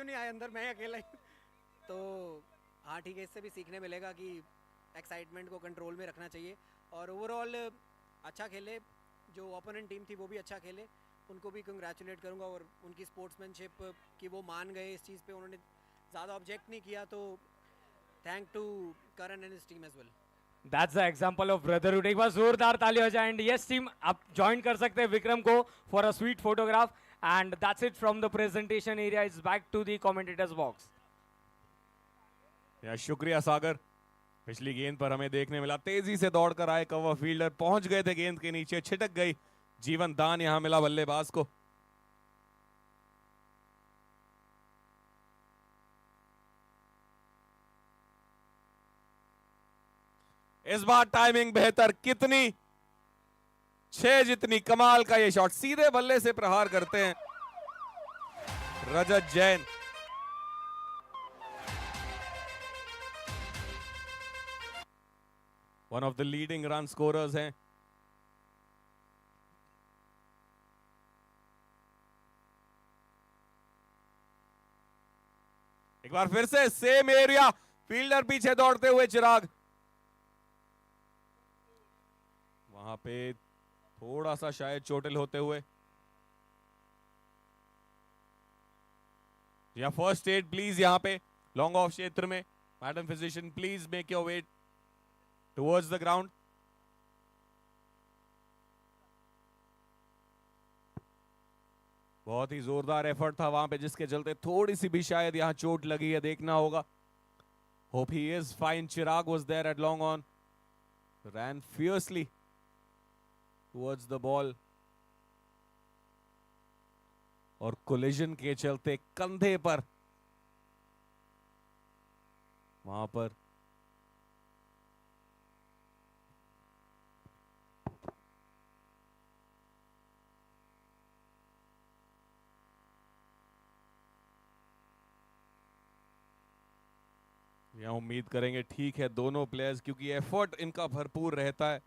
नहीं आए अंदर, मैं अकेला ही। तो हाँ ठीक है, इससे भी सीखने मिलेगा कि एक्साइटमेंट को कंट्रोल में रखना चाहिए और ओवरऑल अच्छा खेले। जो ओपोनेंट टीम थी वो भी अच्छा खेले, उनको भी कंग्रेचुलेट करूँगा और उनकी स्पोर्ट्समैनशिप कि वो मान गए इस चीज़ पे, उन्होंने ज़्यादा ऑब्जेक्ट नहीं किया, तो thank to Karan and his team as well. That's the example of brotherhood. एक बार जोरदार ताली हो जाए। एंड यस टीम, आप ज्वाइन कर सकते हैं विक्रम को for a sweet photograph. And that's it from the presentation area. Is back to the commentators box. शुक्रिया सागर। पिछली गेंद पर हमें देखने मिला तेजी से दौड़कर आए कवर फील्डर, पहुंच गए थे गेंद के नीचे, छिटक गई, जीवन दान यहां मिला बल्लेबाज को। इस बार टाइमिंग बेहतर, कितनी 6 जितनी कमाल का ये शॉट, सीधे बल्ले से प्रहार करते हैं Rajat Jain. One of the leading run scorers हैं। एक बार फिर से सेम एरिया, फील्डर पीछे दौड़ते हुए चिराग, वहां पे थोड़ा सा शायद चोटिल होते हुए। या फर्स्ट एड प्लीज यहां पे लॉन्ग ऑफ क्षेत्र में, madam physician please make your way towards the ground. बहुत ही जोरदार एफर्ट था वहां पे, जिसके चलते थोड़ी सी भी शायद यहां चोट लगी है, देखना होगा। Hope he is fine. Chirag was there at long on, ran fiercely towards the ball और कोलिजन के चलते कंधे पर वहां पर यहां उम्मीद करेंगे ठीक है दोनों प्लेयर्स, क्योंकि एफर्ट इनका भरपूर रहता है।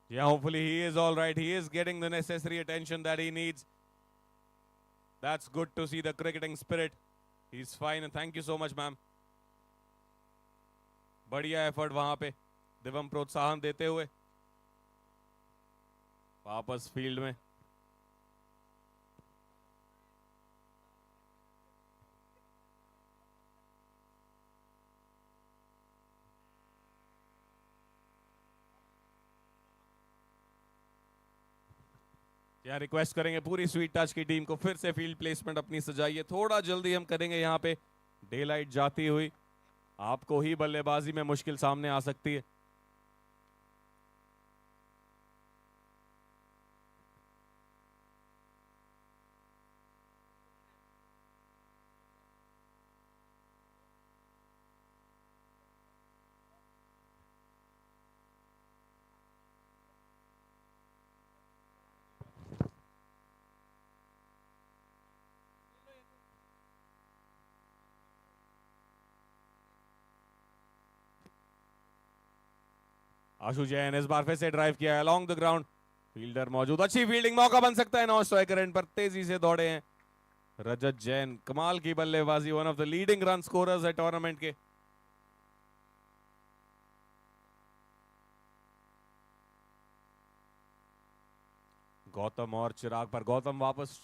Yeah, hopefully he is all right. He is getting the necessary attention that he needs. That's good to see the cricketing spirit. He's fine and thank you so much, ma'am. बढ़िया effort वहां पे, दिवम प्रोत्साहन देते हुए वापस field में। या request करेंगे पूरी स्वीट टच की टीम को फिर से फील्ड प्लेसमेंट अपनी सजाइए, थोड़ा जल्दी हम करेंगे यहां पे। डे लाइट जाती हुई आपको ही बल्लेबाजी में मुश्किल सामने आ सकती है। आशु जैन इस बार फिर से ड्राइव किया अलोंग द ग्राउंड, फील्डर मौजूद, अच्छी फील्डिंग, मौका बन सकता है। नॉन स्ट्राइकर एंड पर तेजी से दौड़े हैं रजत जैन, कमाल की बल्लेबाजी, one of the leading run scorers है टूर्नामेंट के। गौतम और चिराग पर, गौतम वापस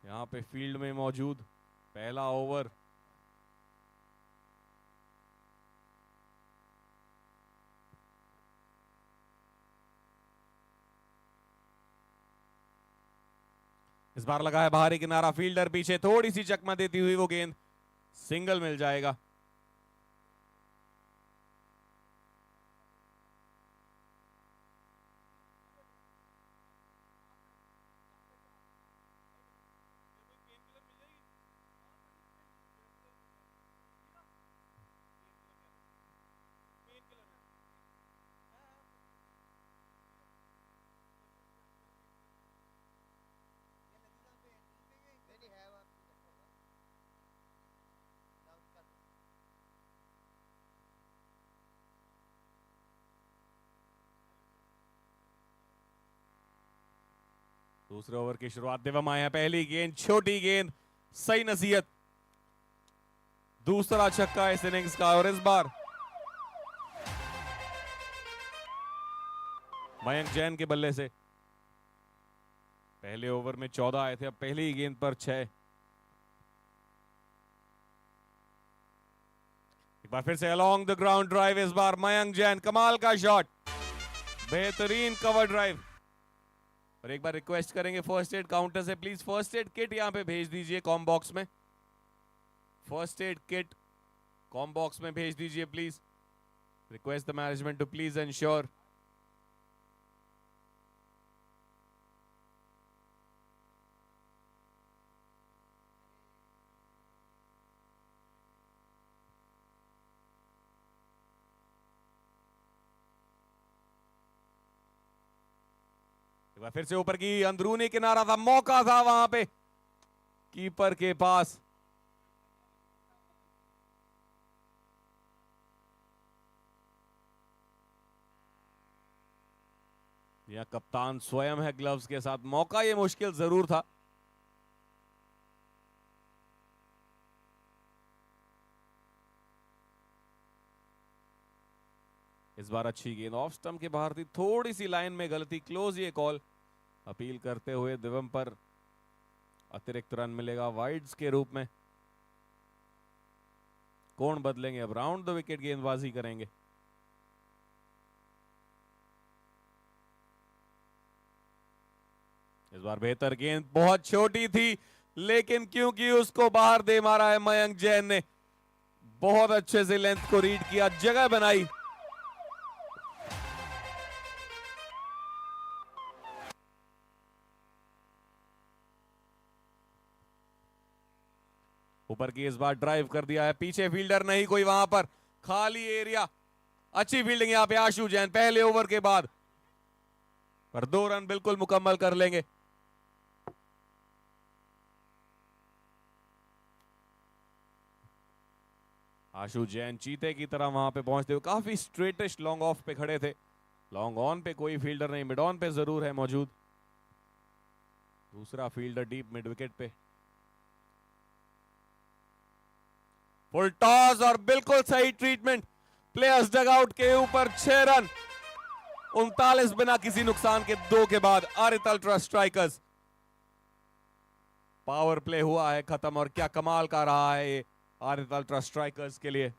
यहां पे फील्ड में मौजूद, पहला ओवर। इस बार लगा है बाहरी किनारा, फील्डर पीछे, थोड़ी सी चकमा देती हुई वो गेंद, सिंगल मिल जाएगा। दूसरे ओवर की शुरुआत दिवम आए हैं। पहली गेंद छोटी गेंद, सही नसीहत। दूसरा छक्का इस इनिंग्स का और इस बार मयंक जैन के बल्ले से। पहले ओवर में 14 आए थे, अब पहली ही गेंद पर 6। एक बार फिर से अलोंग द ग्राउंड ड्राइव, इस बार मयंक जैन, कमाल का शॉट, बेहतरीन कवर ड्राइव। और एक बार रिक्वेस्ट करेंगे फर्स्ट एड काउंटर से, प्लीज फर्स्ट एड किट यहां पे भेज दीजिए कॉम बॉक्स में। First aid kit com box में भेज दीजिए please. Request the management to please ensure. एक बार फिर से ऊपर की अंदरूनी किनारा था, मौका था वहां पे कीपर के पास। यह कप्तान स्वयं है ग्लव्स के साथ, मौका ये मुश्किल जरूर था। इस बार अच्छी गेंद ऑफ स्टंप के बाहर थी, थोड़ी सी लाइन में गलती, क्लोज ये कॉल। अपील करते हुए दिवम पर अतिरिक्त रन मिलेगा वाइड्स के रूप में। कौन बदलेंगे अब, राउंड द विकेट गेंदबाजी करेंगे। इस बार बेहतर गेंद, बहुत छोटी थी लेकिन क्योंकि उसको बाहर दे मारा है मयंक जैन ने, बहुत अच्छे से लेंथ को रीड किया, जगह बनाई। ऊपर की इस बार ड्राइव कर दिया है, पीछे फील्डर नहीं कोई वहां पर, खाली एरिया। अच्छी फील्डिंग यहां पे आशु जैन पहले ओवर के बाद, पर 2 रन बिल्कुल मुकम्मल कर लेंगे। आशु जैन चीते की तरह वहां पे पहुंचते हुए काफी स्ट्रेटेस्ट लॉन्ग ऑफ पे खड़े थे। लॉन्ग ऑन पे कोई फील्डर नहीं, मिड ऑन पे जरूर है मौजूद। दूसरा फील्डर डीप मिड विकेट पे। फुल टॉस और बिल्कुल सही ट्रीटमेंट, प्लेयर्स डगआउट के ऊपर 6 रन, 39 बिना किसी नुकसान के 2 के बाद Aarit ultra strikers. Power play हुआ है खत्म, और क्या कमाल का रहा है ये आरित अल्ट्रा स्ट्राइकर्स के लिए।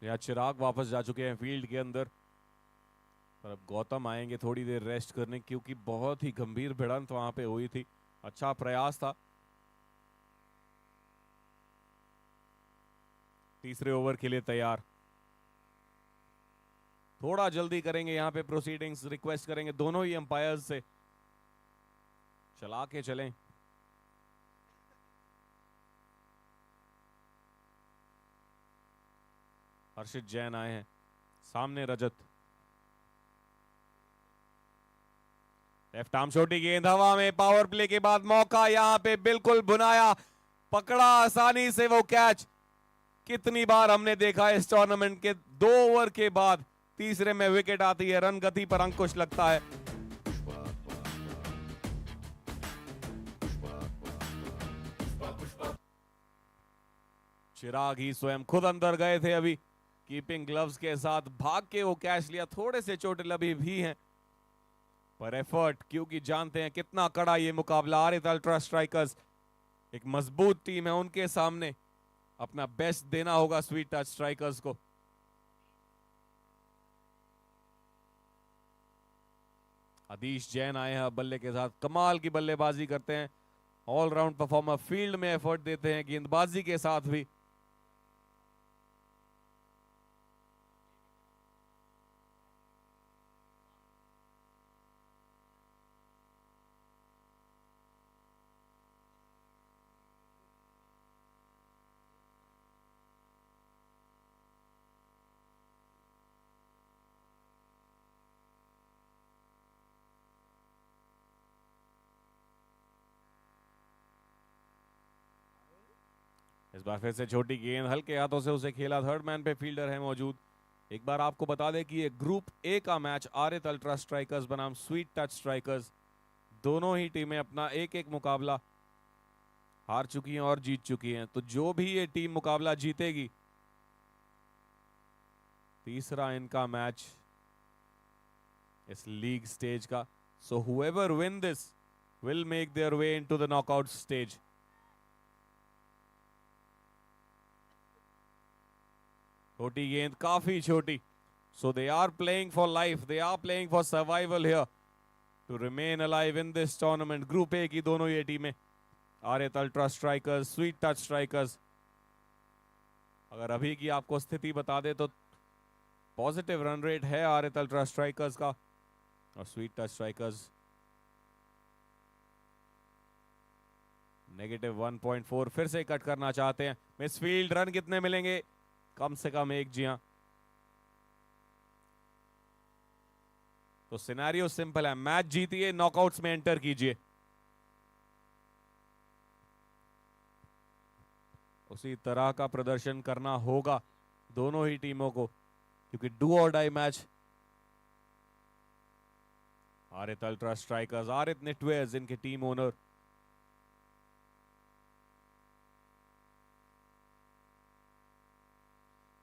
यहाँ चिराग वापस जा चुके हैं फील्ड के अंदर, पर अब गौतम आएंगे थोड़ी देर रेस्ट करने, क्योंकि बहुत ही गंभीर भिड़ंत वहां पे हुई थी। अच्छा प्रयास था। तीसरे ओवर के लिए तैयार, थोड़ा जल्दी करेंगे यहाँ पे प्रोसीडिंग्स, रिक्वेस्ट करेंगे दोनों ही अंपायर्स से चला के चलें। हर्षित जैन आए हैं, सामने रजत। लेफ्ट आर्म छोटी गेंद हवा में, पावर प्ले के बाद मौका यहां पे बिल्कुल बुनाया, पकड़ा आसानी से वो कैच। कितनी बार हमने देखा इस टूर्नामेंट के 2 ओवर के बाद तीसरे में विकेट आती है, रन गति पर अंकुश लगता है। चिराग ही स्वयं खुद अंदर गए थे अभी, कीपिंग ग्लव्स के साथ भाग के वो कैच लिया। थोड़े से चोटिल अभी भी हैं, पर एफर्ट, क्योंकि जानते हैं कितना कड़ा ये मुकाबला। आरित अल्ट्रा स्ट्राइकर्स एक मजबूत टीम है, उनके सामने अपना बेस्ट देना होगा स्वीट टच स्ट्राइकर्स को। आदिश जैन आए हैं बल्ले के साथ, कमाल की बल्लेबाजी करते हैं, ऑलराउंड परफॉर्मर, फील्ड में एफर्ट देते हैं, गेंदबाजी के साथ भी। इस बार फिर से छोटी गेंद, हल्के हाथों से उसे खेला, थर्ड मैन पे फील्डर है मौजूद। एक बार आपको बता दें कि ये ग्रुप ए का मैच आरित अल्ट्रा स्ट्राइकर्स बनाम स्वीट टच स्ट्राइकर्स, दोनों ही टीमें अपना एक एक मुकाबला हार चुकी हैं और जीत चुकी हैं। तो जो भी ये टीम मुकाबला जीतेगी, तीसरा इनका मैच इस लीग स्टेज का, so whoever win this will make their way into the knockout stage. छोटी गेंद, काफी छोटी, so they are playing for life, they are playing for survival here to remain alive in this tournament. Group A की दोनों ये टीमें, Arit ultra strikers, sweet touch strikers. अगर अभी की आपको स्थिति बता दे तो पॉजिटिव रन रेट है आरित अल्ट्रा स्ट्राइकर्स का, और स्वीट टच स्ट्राइकर्स -1.4 फिर से कट करना चाहते हैं। मिसफील्ड, रन कितने मिलेंगे? कम से कम एक, जी हां। तो सिनेरियो सिंपल है, मैच जीतिए, नॉकआउट्स में एंटर कीजिए। उसी तरह का प्रदर्शन करना होगा दोनों ही टीमों को, क्योंकि डू और die match. Aarit ultra strikers, Aarit नेटवेयर्स इनके टीम ओनर।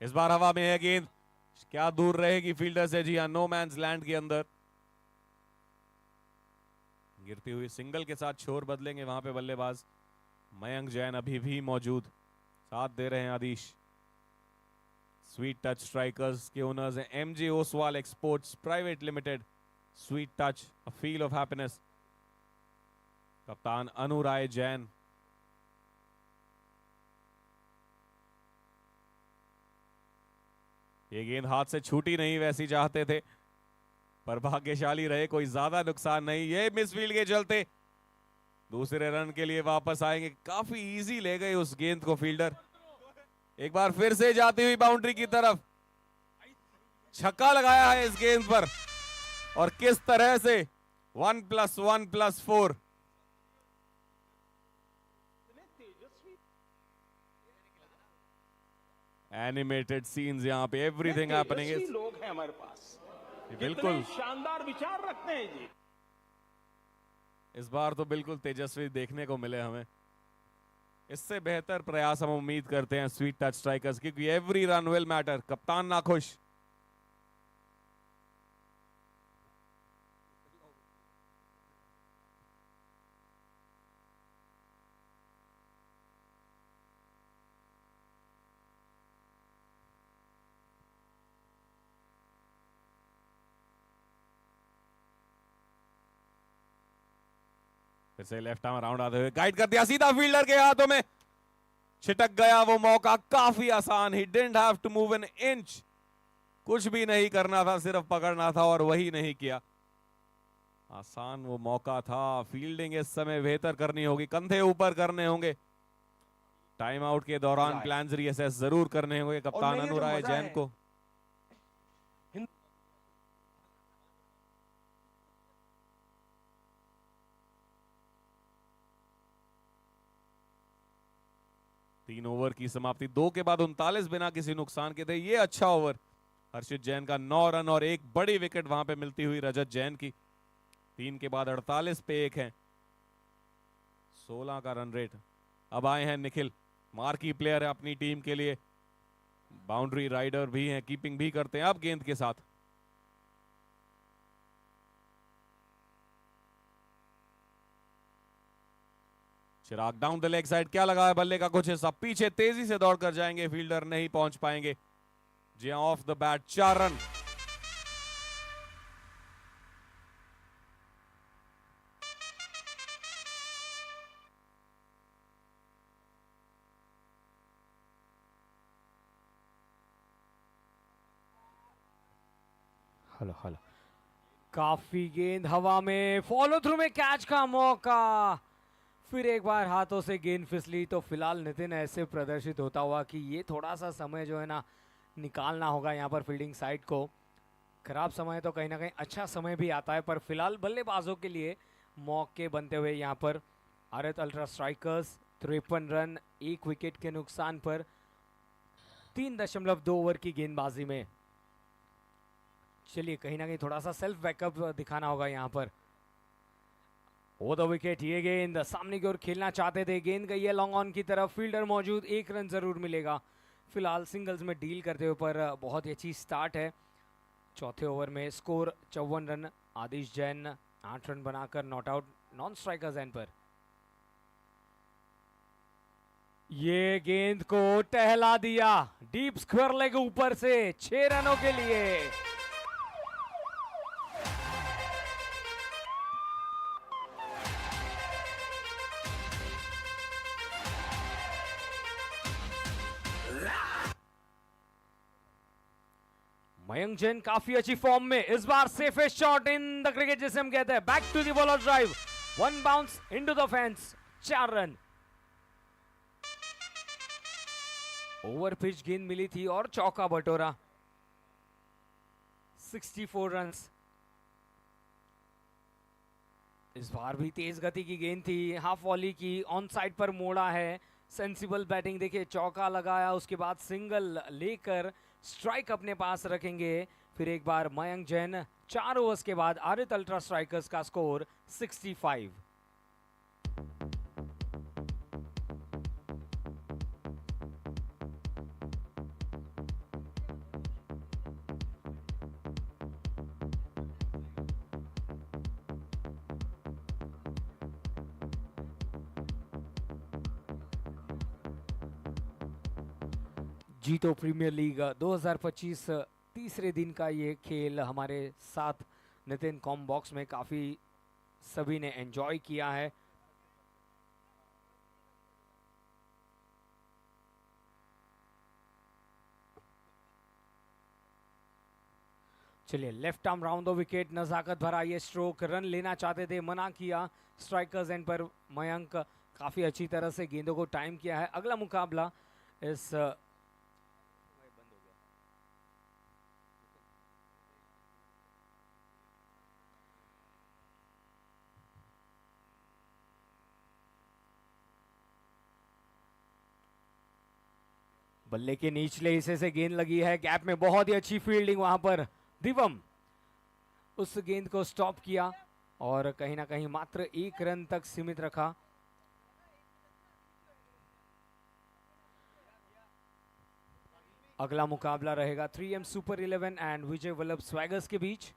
इस बार हवा में है गेंद, क्या दूर रहेगी फील्डर से? जी हां, नो मैंस लैंड के अंदर। गिरती हुई सिंगल के साथ छोर बदलेंगे वहां पे बल्लेबाज। मयंक जैन अभी भी मौजूद, साथ दे रहे हैं आदिश। स्वीट टच स्ट्राइकर्स के ओनर्स हैं MJ Oswal exports private limited. Sweet touch, a feel of happiness. कप्तान अनु राय जैन। ये गेंद हाथ से छूटी नहीं, वैसी चाहते थे, पर भाग्यशाली रहे, कोई ज्यादा नुकसान नहीं। ये मिसफील्ड के चलते दूसरे रन के लिए वापस आएंगे। काफी इजी ले गए उस गेंद को फील्डर। एक बार फिर से जाती हुई बाउंड्री की तरफ, छक्का लगाया है इस गेंद पर, और किस तरह से 1+1+4। एनिमेटेड सीन्स यहाँ पे, एवरीथिंग हैपनिंग इज, लोग हैं हमारे पास, बिल्कुल शानदार विचार रखते हैं जी। इस बार तो बिल्कुल तेजस्वी देखने को मिले हमें। इससे बेहतर प्रयास हम उम्मीद करते हैं स्वीट टच स्ट्राइकर्स, क्योंकि एवरी रन विल मैटर। कप्तान नाखुश। फिर से लेफ्ट आर्म राउंड आते हुए गाइड कर दिया, सीधा फील्डर के हाथों में छिटक गया वो मौका। काफी आसान, he didn't have to move an inch, कुछ भी नहीं करना था, सिर्फ पकड़ना था, और वही नहीं किया। आसान वो मौका था। फील्डिंग इस समय बेहतर करनी होगी, कंधे ऊपर करने होंगे। टाइम आउट के दौरान प्लान्स रीअसेस जरूर करने होंगे कप्तान अनु राय जैन को। तीन ओवर की समाप्ति, 2 के बाद 39 बिना किसी नुकसान के थे। ये अच्छा ओवर हर्षित जैन का, 9 रन और एक बड़ी विकेट वहां पे मिलती हुई रजत जैन की। 3 के बाद 48 पे 1 है, 16 का रन रेट। अब आए हैं निखिल, मार्की प्लेयर है अपनी टीम के लिए, बाउंड्री राइडर भी हैं, कीपिंग भी करते हैं अब गेंद के साथ। चिराग डाउन द लेग साइड, क्या लगा है बल्ले का कुछ हिस्सा, पीछे तेजी से दौड़ कर जाएंगे, फील्डर नहीं पहुंच पाएंगे। जी off the bat 4 run. Hello hello, काफी गेंद हवा में, फॉलो थ्रू में कैच का मौका, फिर एक बार हाथों से गेंद फिसली। तो फिलहाल नितिन ऐसे प्रदर्शित होता हुआ कि ये थोड़ा सा समय जो है ना निकालना होगा यहाँ पर फील्डिंग साइड को। खराब समय तो कहीं ना कहीं अच्छा समय भी आता है, पर फिलहाल बल्लेबाजों के लिए मौके बनते हुए यहाँ पर आरत अल्ट्रा स्ट्राइकर्स 53 रन 1 विकेट के नुकसान पर 3.2 ओवर की गेंदबाजी में। चलिए कहीं ना कहीं थोड़ा सा सेल्फ बैकअप दिखाना होगा यहाँ पर। ओ द विकेट, ये गेंद सामने की ओर खेलना चाहते थे, गेंद गई है लॉन्ग ऑन की तरफ, फील्डर मौजूद, 1 रन जरूर मिलेगा। फिलहाल सिंगल्स में डील करते हुए पर बहुत ही अच्छी स्टार्ट है। चौथे ओवर में स्कोर 54 रन, आदिश जैन 8 रन बनाकर not out non strikers and पर। ये गेंद को टहला दिया डीप स्क्वायर लेग ऊपर से 6 रनों के लिए। मयंक जैन काफी अच्छी फॉर्म में, इस बार safest shot in the cricket जिसे हम कहते हैं, back to the bowler drive, 1 bounce into the fence, 4 run. Over pitch गेंद मिली थी और चौका बटोरा, 64 रन्स। इस बार भी तेज गति की गेंद थी, हाफ वॉली की, ऑन साइड पर मोड़ा है, सेंसिबल बैटिंग। देखिए चौका लगाया, उसके बाद सिंगल लेकर स्ट्राइक अपने पास रखेंगे। फिर एक बार मयंक जैन, 4 ओवर्स के बाद आरित अल्ट्रा स्ट्राइकर्स का स्कोर 65। जीतो प्रीमियर लीग 2025 तीसरे दिन का ये खेल हमारे साथ नितिन कॉम बॉक्स में काफ़ी सभी ने एंजॉय किया है। चलिए left arm round the wicket, नजाकत भरा ये स्ट्रोक, रन लेना चाहते थे, मना किया स्ट्राइकर्स एंड पर मयंक काफ़ी अच्छी तरह से गेंदों को टाइम किया है। अगला मुकाबला इस बल्ले के निचले हिस्से से गेंद लगी है, गैप में बहुत ही अच्छी फील्डिंग वहां पर, दिवम उस गेंद को स्टॉप किया और कहीं ना कहीं मात्र 1 रन तक सीमित रखा। अगला मुकाबला रहेगा 3M सुपर 11 एंड विजय वल्लभ स्वैगर्स के बीच।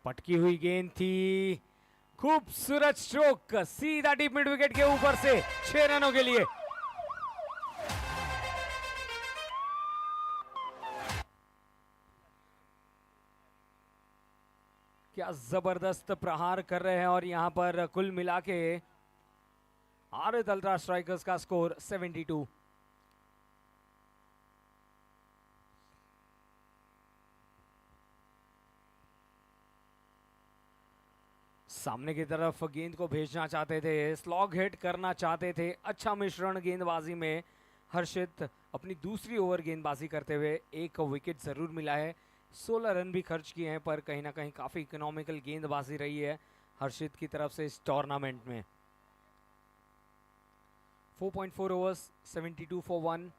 पटकी हुई गेंद थी, खूबसूरत स्ट्रोक, सीधा डीप मिड विकेट के ऊपर से, 6 रनों के लिए। क्या जबरदस्त प्रहार कर रहे हैं और यहां पर कुल मिला के आरित अल्ट्रा स्ट्राइकर्स का स्कोर 72। सामने की तरफ गेंद को भेजना चाहते थे, स्लॉग हिट करना चाहते थे, अच्छा मिश्रण गेंदबाजी में। हर्षित अपनी दूसरी ओवर गेंदबाजी करते हुए 1 विकेट जरूर मिला है, 16 रन भी खर्च किए हैं, पर कहीं ना कहीं काफी इकोनॉमिकल गेंदबाजी रही है हर्षित की तरफ से इस टूर्नामेंट में। 4.4 ओवर्स, 72 फॉर 1।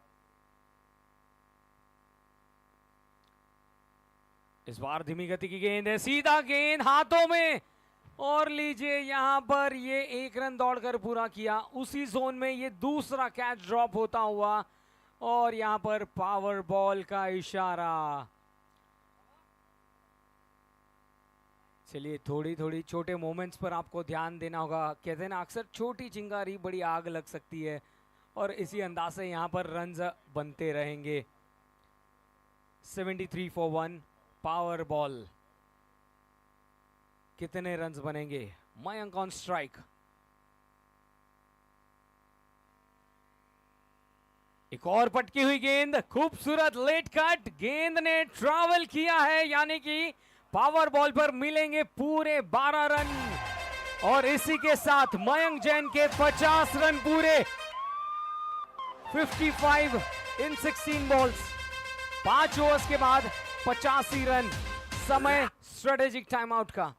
इस बार धीमी गति की गेंद है, सीधा गेंद हाथों में, और लीजिए यहां पर ये 1 रन दौड़कर पूरा किया। उसी जोन में ये दूसरा कैच ड्रॉप होता हुआ और यहां पर पावर बॉल का इशारा। चलिए थोड़ी थोड़ी छोटे मोमेंट्स पर आपको ध्यान देना होगा। कहते हैं ना अक्सर छोटी चिंगारी बड़ी आग लग सकती है, और इसी अंदाज से यहां पर रन्स बनते रहेंगे। 73 फॉर 1 पावर बॉल, कितने रन्स बनेंगे? मयंक ऑन स्ट्राइक, एक और पटकी हुई गेंद, खूबसूरत लेट कट, गेंद ने ट्रैवल किया है, यानी कि पावर बॉल पर मिलेंगे पूरे 12 रन और इसी के साथ मयंक जैन के 50 रन पूरे। 55 इन 16 बॉल्स, 5 ओवर्स के बाद 85 रन। समय स्ट्रेटेजिक टाइम आउट का।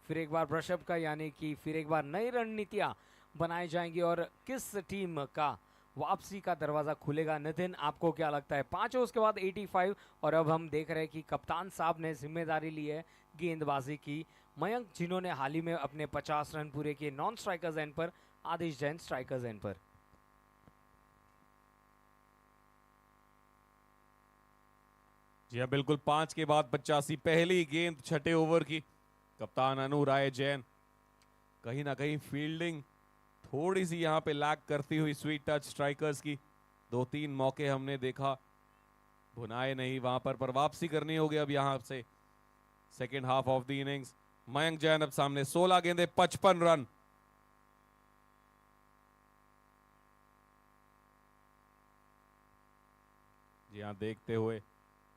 फिर एक बार ब्रशअप का, यानी कि फिर एक बार नई रणनीतियां बनाई जाएंगी और किस टीम का वापसी का दरवाजा खुलेगा। नितिन, आपको क्या लगता है? 5 ओवर्स के बाद 85 और अब हम देख रहे हैं कि कप्तान साहब ने जिम्मेदारी ली है गेंदबाजी की। मयंक, जिन्होंने हाल ही में अपने 50 रन पूरे किए नॉन स्ट्राइकर्स एंड पर, आदिश जैन स्ट्राइकर्स एंड पर। जी हाँ, बिल्कुल 5 के बाद 85, पहली गेंद छठे ओवर की। कप्तान अनु राय जैन, कहीं ना कहीं फील्डिंग थोड़ी सी यहाँ पे लैग करती हुई स्वीट टच स्ट्राइकर्स की। 2-3 मौके हमने देखा, भुनाए नहीं वहां पर वापसी करनी होगी अब यहाँ से second half of the innings. Mayank Jain अब सामने, 16 गेंदे 55 रन। जी हाँ, देखते हुए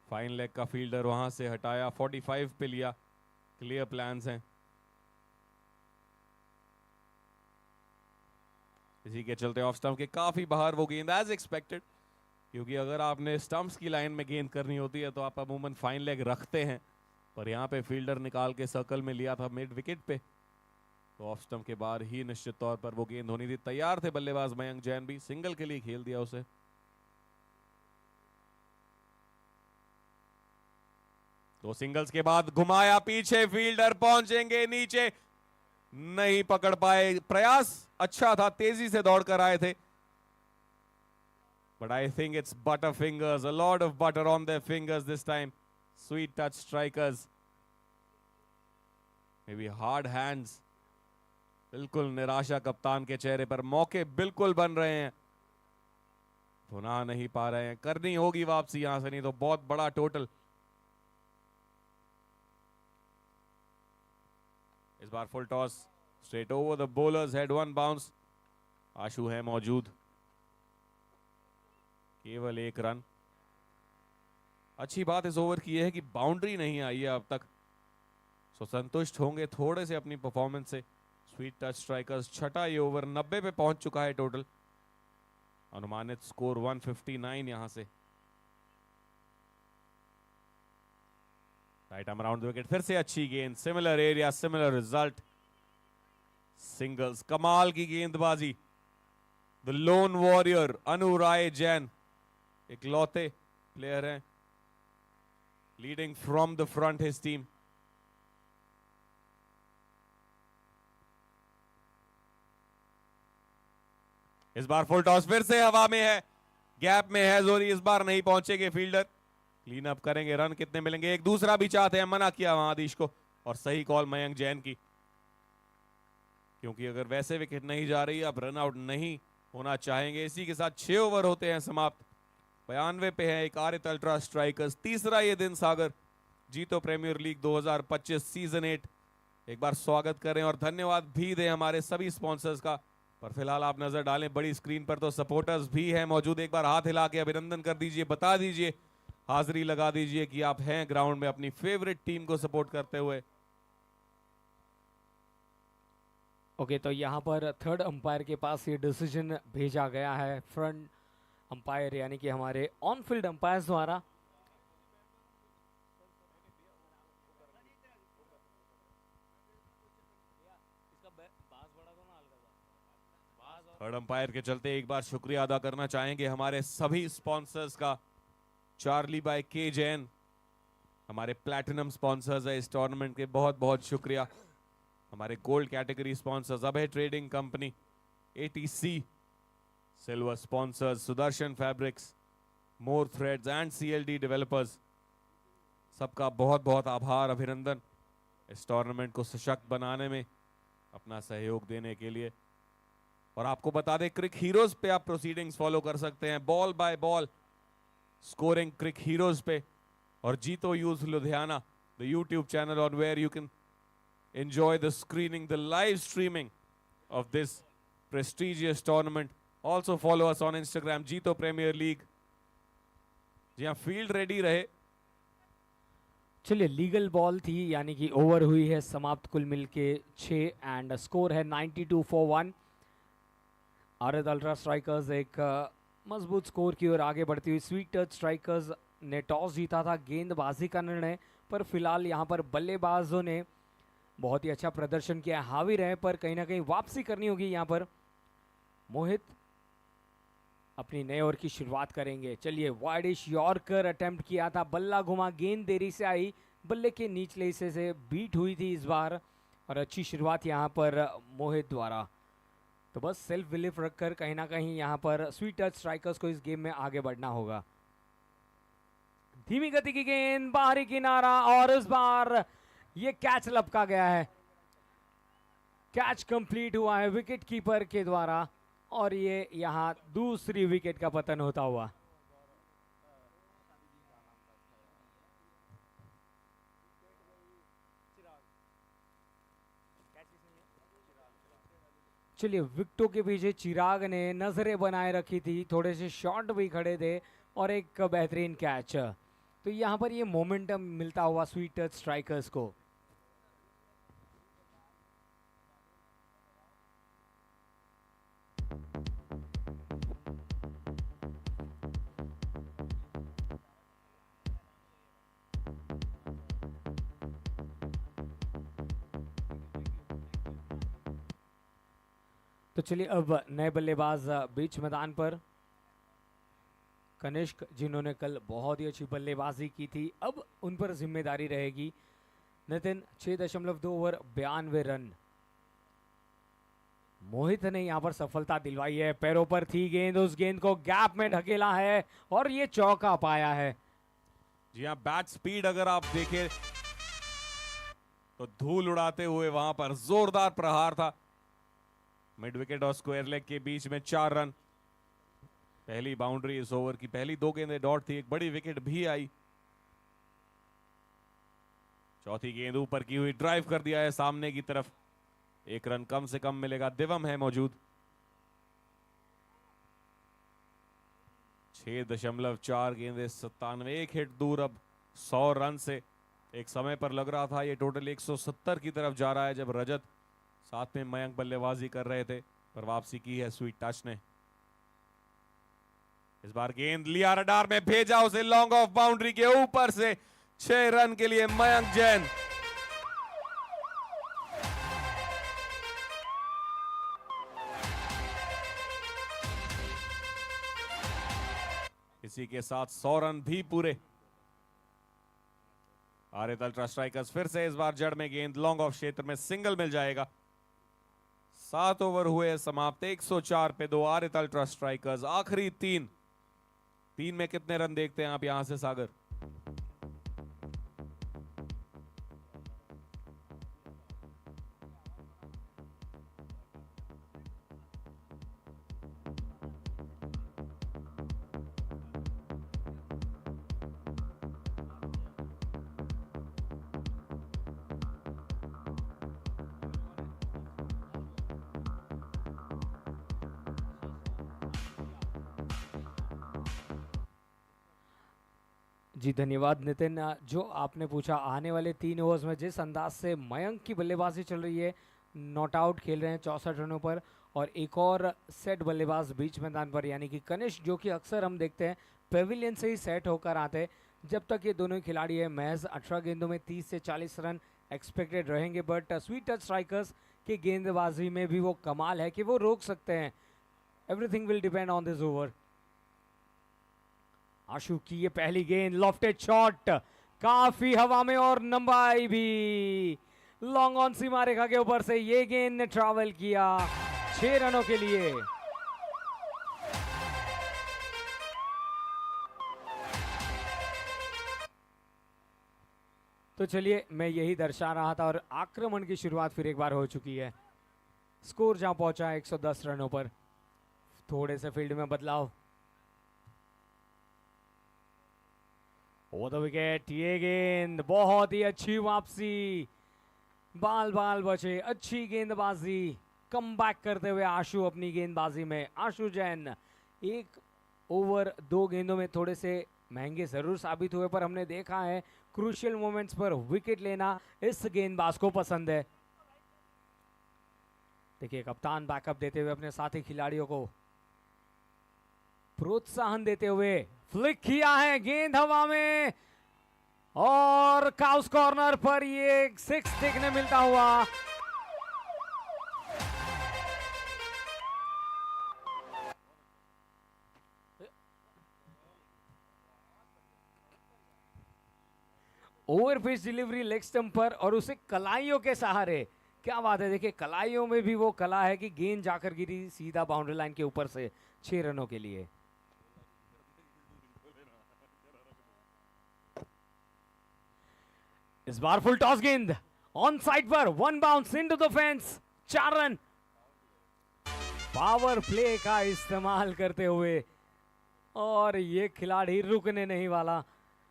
फाइन लेग का फील्डर वहां से हटाया, 45 पे लिया। क्लियर प्लान्स हैं। इसी के चलते ऑफ स्टंप के काफी बाहर वो गेंद एज एक्सपेक्टेड, क्योंकि अगर आपने स्टंप्स की लाइन में गेंद करनी होती है तो आप अमूमन फाइन लेग रखते हैं, पर यहाँ पे फील्डर निकाल के सर्कल में लिया था मिड विकेट पे, तो ऑफ स्टंप के बाहर ही निश्चित तौर पर वो गेंद होनी थी। तैयार थे बल्लेबाज मयंक जैन भी, सिंगल के लिए खेल दिया उसे। दो सिंगल्स के बाद घुमाया पीछे, फील्डर पहुंचेंगे नीचे, नहीं पकड़ पाए। प्रयास अच्छा था, तेजी से दौड़कर आए थे, but I think it's butter fingers, a lot of butter on their fingers this time. Sweet touch strikers, may be hard hands. बिल्कुल निराशा कप्तान के चेहरे पर, मौके बिल्कुल बन रहे हैं, भुना नहीं पा रहे हैं। करनी होगी वापसी यहां से, नहीं तो बहुत बड़ा टोटल। इस बार full toss, straight over the bowler's head, 1 bounce. Ashu है मौजूद, केवल 1 रन। अच्छी बात इस ओवर की यह है कि बाउंड्री नहीं आई है अब तक, सो संतुष्ट होंगे थोड़े से अपनी परफॉर्मेंस से। स्वीट टच स्ट्राइकर्स, छठा ये ओवर 90 पे पहुंच चुका है टोटल। अनुमानित स्कोर 159 यहां से। Right arm around the wicket, फिर से अच्छी गेंद, similar area similar result. Singles, कमाल की गेंदबाजी। द लोन वॉरियर अनु राय जैन इकलौते प्लेयर हैं leading from the front his team. इस बार फुल टॉस फिर से हवा में है, गैप में है जोरी, इस बार नहीं पहुंचेंगे फील्डर। क्लीन अप करेंगे, रन कितने मिलेंगे? एक दूसरा भी चाहते हैं, मना किया वहां आदिश को, और सही कॉल मयंक जैन की, क्योंकि अगर वैसे विकेट नहीं जा रही, अब रन आउट नहीं होना चाहेंगे। इसी के साथ 6 ओवर होते हैं समाप्त। 92 पे है एक आरित अल्ट्रा स्ट्राइकर्स। तीसरा ये दिन सागर, जीतो प्रीमियर लीग 2025 सीजन 8। एक बार स्वागत करें और धन्यवाद भी दें हमारे सभी स्पॉन्सर्स का। पर फिलहाल आप नजर डालें बड़ी स्क्रीन पर तो सपोर्टर्स भी हैं मौजूद। एक बार हाथ हिला के अभिनंदन कर दीजिए, बता दीजिए, हाजिरी लगा दीजिए कि आप हैं ग्राउंड में अपनी फेवरेट टीम को सपोर्ट करते हुए। ओके, तो यहाँ पर थर्ड अंपायर के पास ये डिसीजन भेजा गया है फ्रंट अंपायर यानी कि हमारे ऑन फील्ड अंपायर्स द्वारा। थर्ड अंपायर के चलते एक बार शुक्रिया अदा करना चाहेंगे हमारे सभी स्पॉन्सर्स का। चार्ली बाय के जैन हमारे प्लैटिनम स्पॉन्सर्स है इस टूर्नामेंट के, बहुत बहुत शुक्रिया। हमारे gold category sponsors Abhay trading company, ATC silver sponsors Sudarshan fabrics, more threads and CLD developers, सबका बहुत बहुत आभार, अभिनंदन इस टूर्नामेंट को सशक्त बनाने में अपना सहयोग देने के लिए। और आपको बता दें क्रिक हीरोज पे आप प्रोसीडिंग्स फॉलो कर सकते हैं, ball by ball scoring cric heroes पे, और JITO youth Ludhiana the YouTube channel on where you can enjoy the screening, the live streaming of this prestigious tournament. Also follow us on Instagram, जीतो premier league. जी हाँ, field ready रहे। चलिए, legal ball थी यानी कि over हुई है समाप्त, कुल मिलके 6 एंड स्कोर है 92 फॉर 1। आरित अल्ट्रा स्ट्राइकर्स एक मजबूत स्कोर की ओर आगे बढ़ती हुई। स्वीट टच स्ट्राइकर्स ने टॉस जीता था, गेंदबाजी का निर्णय, पर फिलहाल यहाँ पर बल्लेबाजों ने बहुत ही अच्छा प्रदर्शन किया, हावी रहे, पर कहीं ना कहीं वापसी करनी होगी। यहाँ पर मोहित अपनी नए ओवर की शुरुआत करेंगे। चलिए, वाइडिश यॉर्कर अटेम्प्ट किया था, बल्ला घुमा, गेंद देरी से आई, बल्ले के निचले हिस्से से बीट हुई थी इस बार, और अच्छी शुरुआत यहाँ पर मोहित द्वारा। तो बस सेल्फ बिलीफ रखकर कहीं ना कहीं यहाँ पर स्वीट टच स्ट्राइकर्स को इस गेम में आगे बढ़ना होगा। धीमी गति की गेंद, बाहरी किनारा, और इस बार ये कैच लपका गया है। कैच कंप्लीट हुआ है विकेट कीपर के द्वारा, और ये यहां दूसरी विकेट का पतन होता हुआ। चलिए, विकेटों के पीछे चिराग ने नजरें बनाए रखी थी, थोड़े से शॉट भी खड़े थे, और एक बेहतरीन कैच। तो यहाँ पर ये मोमेंटम मिलता हुआ स्वीट टच स्ट्राइकर्स को। तो चलिए, अब नए बल्लेबाज बीच मैदान पर। कनिष्क, जिन्होंने कल बहुत ही अच्छी बल्लेबाजी की थी, अब उन पर जिम्मेदारी रहेगी। Nitin, 6.2 over 92 run. मोहित ने यहां पर सफलता दिलवाई है, पैरों पर थी गेंद, उस गेंद को गैप में ढकेला है, और ये चौका पाया है। जी हाँ, बैट स्पीड अगर आप देखें तो धूल उड़ाते हुए वहां पर जोरदार प्रहार था। मिड विकेट और स्क्वायर लेग के बीच में 4 रन। पहली बाउंड्री इस ओवर की, पहली 2 गेंदें डॉट थी, एक बड़ी विकेट भी आई। चौथी गेंद ऊपर की हुई, ड्राइव कर दिया है सामने की तरफ। 1 रन कम से कम मिलेगा, दिवम है मौजूद। 6.4 गेंदें 97, एक हिट दूर अब 100 रन से। एक समय पर लग रहा था ये टोटल 170 की तरफ जा रहा है, जब रजत साथ में मयंक बल्लेबाजी कर रहे थे, पर वापसी की है स्वीट टच ने। इस बार गेंद लिया रडार में, भेजा उसे लॉन्ग ऑफ बाउंड्री के ऊपर से। 6 रन के लिए मयंक जैन। इसी के साथ 100 रन भी पूरे। आरित अल्ट्रा स्ट्राइकर्स फिर से इस बार जड़ में गेंद, लॉन्ग ऑफ क्षेत्र में सिंगल मिल जाएगा। 7 ओवर हुए समाप्त, 104 पे 2 आरित अल्ट्रा स्ट्राइकर्स। आखिरी 3 में कितने रन देखते हैं आप यहां से सागर? जी धन्यवाद नितिन। जो आपने पूछा, आने वाले 3 ओवर्स में जिस अंदाज से मयंक की बल्लेबाजी चल रही है, नॉट आउट खेल रहे हैं 64 रनों पर, और एक और सेट बल्लेबाज बीच मैदान पर यानी कि कनिष्क, जो कि अक्सर हम देखते हैं पेविलियन से ही सेट होकर आते हैं। जब तक ये दोनों खिलाड़ी है, महज 18 गेंदों में 30 से 40 रन एक्सपेक्टेड रहेंगे, बट स्वीट टच स्ट्राइकर्स की गेंदबाजी में भी वो कमाल है कि वो रोक सकते हैं। Everything will depend on this over. Ashu की ये पहली गेंद, लॉफ्टेड शॉट, काफी हवा में और लंबाई भी लॉन्ग ऑन सीमा रेखा के ऊपर से ये गेंद ने ट्रैवल किया 6 रनों के लिए। तो चलिए, मैं यही दर्शा रहा था और आक्रमण की शुरुआत फिर एक बार हो चुकी है। स्कोर जहां पहुंचा 110 रनों पर। थोड़े से फील्ड में बदलाव। ओवर द विकेट, ये गेंद बहुत ही अच्छी वापसी, बाल बाल बचे, अच्छी गेंदबाजी, कम बैक करते हुए आशु अपनी गेंदबाजी में। आशु जैन 1 ओवर 2 गेंदों में थोड़े से महंगे जरूर साबित हुए, पर हमने देखा है क्रूशियल मोमेंट्स पर विकेट लेना इस गेंदबाज को पसंद है। देखिए, कप्तान बैकअप देते हुए अपने साथी खिलाड़ियों को प्रोत्साहन देते हुए फ्लिक किया है, गेंद हवा में और काउस कॉर्नर पर ये 6 देखने मिलता हुआ। Over pitch delivery leg stump पर और उसे कलाइयों के सहारे, क्या बात है। देखिए, कलाइयों में भी वो कला है कि गेंद जाकर गिरी सीधा बाउंड्री लाइन के ऊपर से 6 रनों के लिए। इस बार फुल टॉस गेंद ऑन साइड पर, 1 bounce into the fence, 4 run. Power play का इस्तेमाल करते हुए और ये खिलाड़ी रुकने नहीं वाला।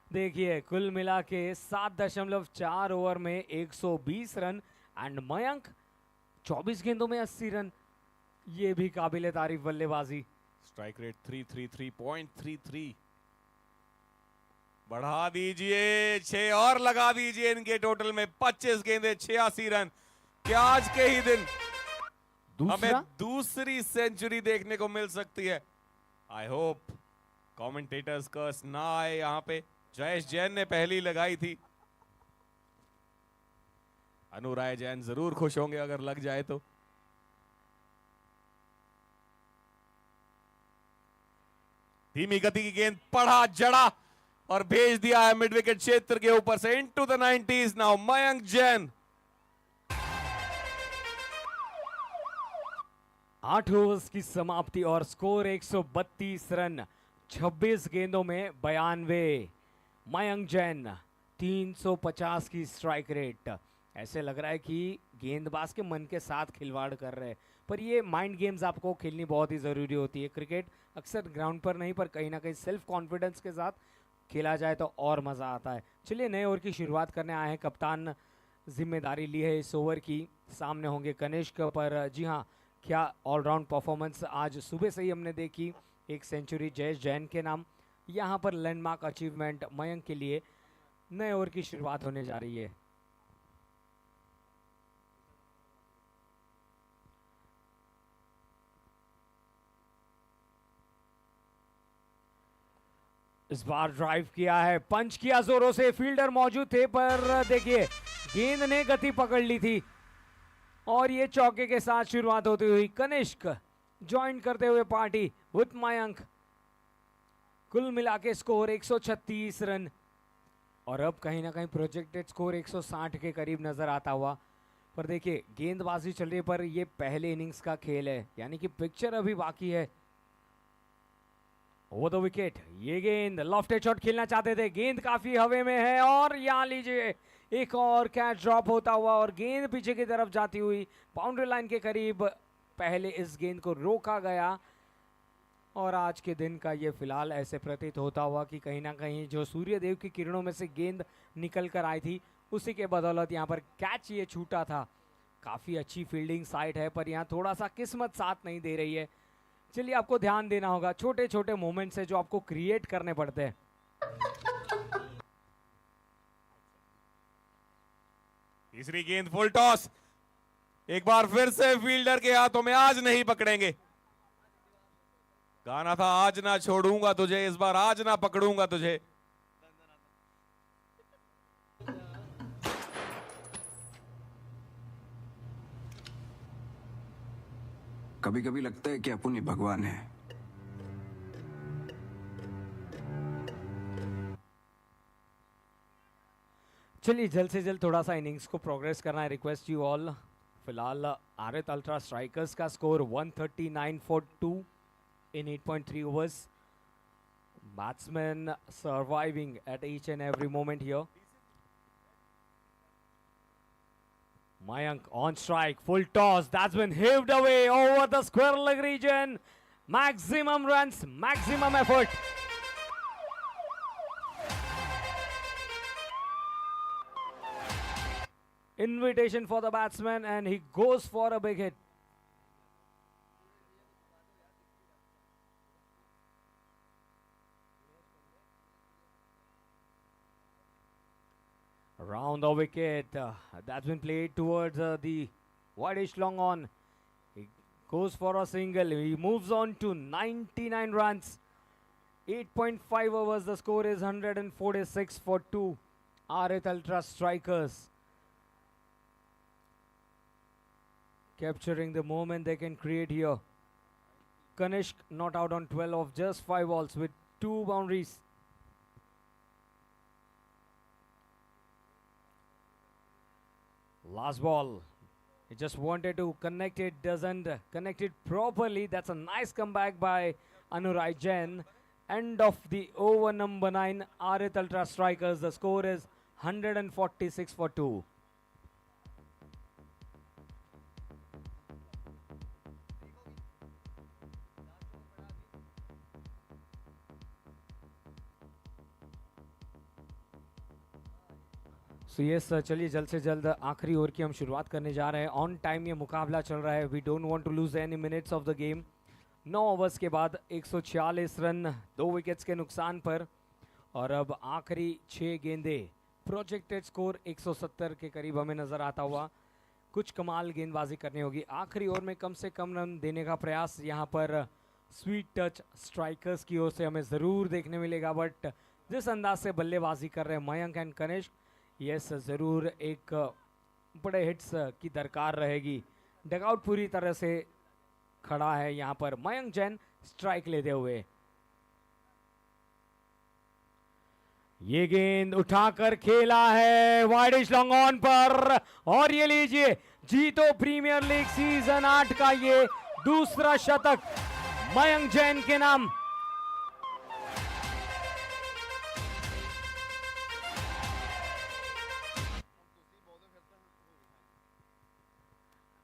देखिए, कुल मिला के 7.4 ओवर में 120 रन एंड मयंक 24 गेंदों में 80 रन। ये भी काबिले तारीफ बल्लेबाजी। Strike rate 333.33। बढ़ा दीजिए, 6 और लगा दीजिए इनके टोटल में 25 गेंदे 86 रन। क्या आज के ही दिन हमें दूसरी सेंचुरी देखने को मिल सकती है। आई होप कमेंटेटर्स कर्स ना आए यहाँ पे। जयेश जैन ने पहली लगाई थी, अनुराय जैन जरूर खुश होंगे अगर लग जाए तो। धीमी गति की गेंद, पढ़ा जड़ा और भेज दिया है मिड विकेट क्षेत्र के ऊपर से into the 90s। Now Mayank Jain 8 overs की समाप्ति और स्कोर 132 रन 26 गेंदों में 92। मयंक जैन 350 की स्ट्राइक रेट। ऐसे लग रहा है कि गेंदबाज के मन के साथ खिलवाड़ कर रहे हैं, पर ये माइंड गेम्स आपको खेलनी बहुत ही ज़रूरी होती है। क्रिकेट अक्सर ग्राउंड पर नहीं, पर कहीं ना कहीं सेल्फ कॉन्फिडेंस के साथ खेला जाए तो और मज़ा आता है। चलिए, नए ओवर की शुरुआत करने आए हैं। कप्तान जिम्मेदारी ली है इस ओवर की। सामने होंगे कनिष्क, पर जी हाँ, क्या ऑलराउंड परफॉर्मेंस आज सुबह से ही हमने देखी। 1 सेंचुरी जयेश जैन के नाम। यहाँ पर लैंडमार्क अचीवमेंट मयंक के लिए। नए ओवर की शुरुआत होने जा रही है। इस बार ड्राइव किया है, पंच किया जोरों से, फील्डर मौजूद थे, पर देखिए गेंद ने गति पकड़ ली थी और ये चौके के साथ शुरुआत होती हुई कनिष्क ज्वाइन करते हुए पार्टी विथ मयंक। कुल मिला के स्कोर 136 रन और अब कहीं ना कहीं प्रोजेक्टेड स्कोर 160 के करीब नजर आता हुआ। पर देखिए, गेंदबाजी चल रही है, पर ये पहले इनिंग्स का खेल है, यानी कि पिक्चर अभी बाकी है। ओवर द विकेट, ये गेंद लॉफ्टेड शॉट खेलना चाहते थे, गेंद काफी हवे में है और यहाँ लीजिए एक और कैच ड्रॉप होता हुआ और गेंद पीछे की तरफ जाती हुई बाउंड्री लाइन के करीब। पहले इस गेंद को रोका गया और आज के दिन का ये फिलहाल ऐसे प्रतीत होता हुआ कि कहीं ना कहीं जो सूर्यदेव की किरणों में से गेंद निकल कर आई थी, उसी के बदौलत यहाँ पर कैच ये छूटा था। काफ़ी अच्छी फील्डिंग साइड है, पर यहाँ थोड़ा सा किस्मत साथ नहीं दे रही है। चलिए, आपको ध्यान देना होगा, छोटे छोटे मोमेंट्स है जो आपको क्रिएट करने पड़ते हैं। तीसरी गेंद फुल टॉस, एक बार फिर से फील्डर के हाथों में, आज नहीं पकड़ेंगे। गाना था आज ना छोड़ूंगा तुझे, इस बार आज ना पकड़ूंगा तुझे। कभी कभी लगता है कि अपन ही भगवान है। चलिए जल्द से जल्द थोड़ा सा इनिंग्स को प्रोग्रेस करना है, रिक्वेस्ट यू ऑल। फिलहाल आरत अल्ट्रा स्ट्राइकर्स का score 139 for 2 in 8.3 overs. Batsmen surviving at each and every moment here. Mayank on strike, full toss, that's been heaved away over the square leg region. Maximum runs, maximum effort. Invitation for the batsman and he goes for a big hit. Around the wicket, that's been played towards the wide-ish long on. He goes for a single. He moves on to 99 runs. 8.5 overs. The score is 146 for 2. Arit Ultra Strikers capturing the moment they can create here. Kanishk not out on 12 of just 5 balls with 2 boundaries. Last ball, he just wanted to connect it, doesn't connect it properly. That's a nice comeback by Anurai Jain. End of the over number 9, Arit Ultra Strikers. The score is 146 for 2. So yes चलिए जल्द से जल्द आखिरी over की हम शुरुआत करने जा रहे हैं। ऑन टाइम ये मुकाबला चल रहा है। We don't want to lose any minutes of the game. 9 overs के बाद 146 रन 2 विकेट्स के नुकसान पर, और अब आखिरी 6 गेंदे। प्रोजेक्टेड स्कोर 170 के करीब हमें नज़र आता हुआ। कुछ कमाल गेंदबाजी करनी होगी। आखिरी ओवर में कम से कम रन देने का प्रयास यहाँ पर स्वीट टच स्ट्राइकर्स की ओर से हमें ज़रूर देखने मिलेगा। बट जिस अंदाज से बल्लेबाजी कर रहे हैं मयंक एंड कनिष्क, यस ज़रूर एक बड़े हिट्स की दरकार रहेगी। डगआउट पूरी तरह से खड़ा है यहाँ पर मयंक जैन स्ट्राइक लेते हुए। ये गेंद उठाकर खेला है वाइडिश लॉन्ग ऑन पर, और ये लीजिए जीतो प्रीमियर लीग सीजन 8 का ये दूसरा शतक मयंक जैन के नाम।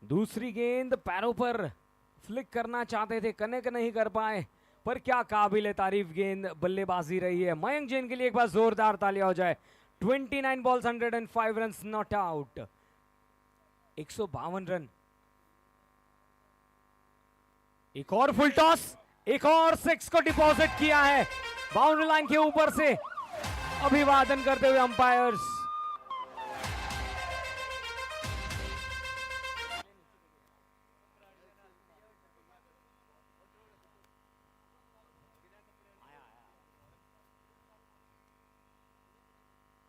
दूसरी गेंद पैरों पर फ्लिक करना चाहते थे, कनेक्ट नहीं कर पाए, पर क्या काबिल तारीफ गेंद बल्लेबाजी रही है मयंक जैन के लिए। एक बार जोरदार तालियां हो जाए। 29 balls 105 run not out, 152 run. एक और फुल टॉस, एक और 6 को डिपॉजिट किया है बाउंड्री लाइन के ऊपर से। अभिवादन करते हुए अंपायर्स।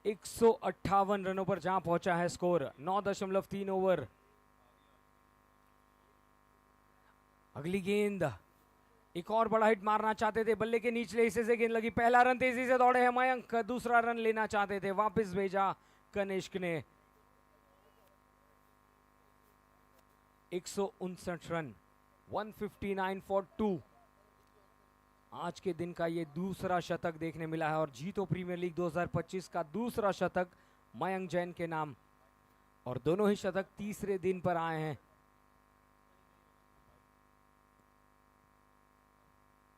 एक 158 रनों पर जहां पहुंचा है स्कोर। 9.3 ओवर। अगली गेंद, एक और बड़ा हिट मारना चाहते थे, बल्ले के निचले हिस्से से गेंद लगी। पहला रन तेजी से दौड़े हैं मयंक, दूसरा रन लेना चाहते थे, वापस भेजा कनिष्क ने। 159 रन, 159 फॉर 2। आज के दिन का ये दूसरा शतक देखने मिला है, और जीतो प्रीमियर लीग 2025 का दूसरा शतक मयंक जैन के नाम, और दोनों ही शतक तीसरे दिन पर आए हैं।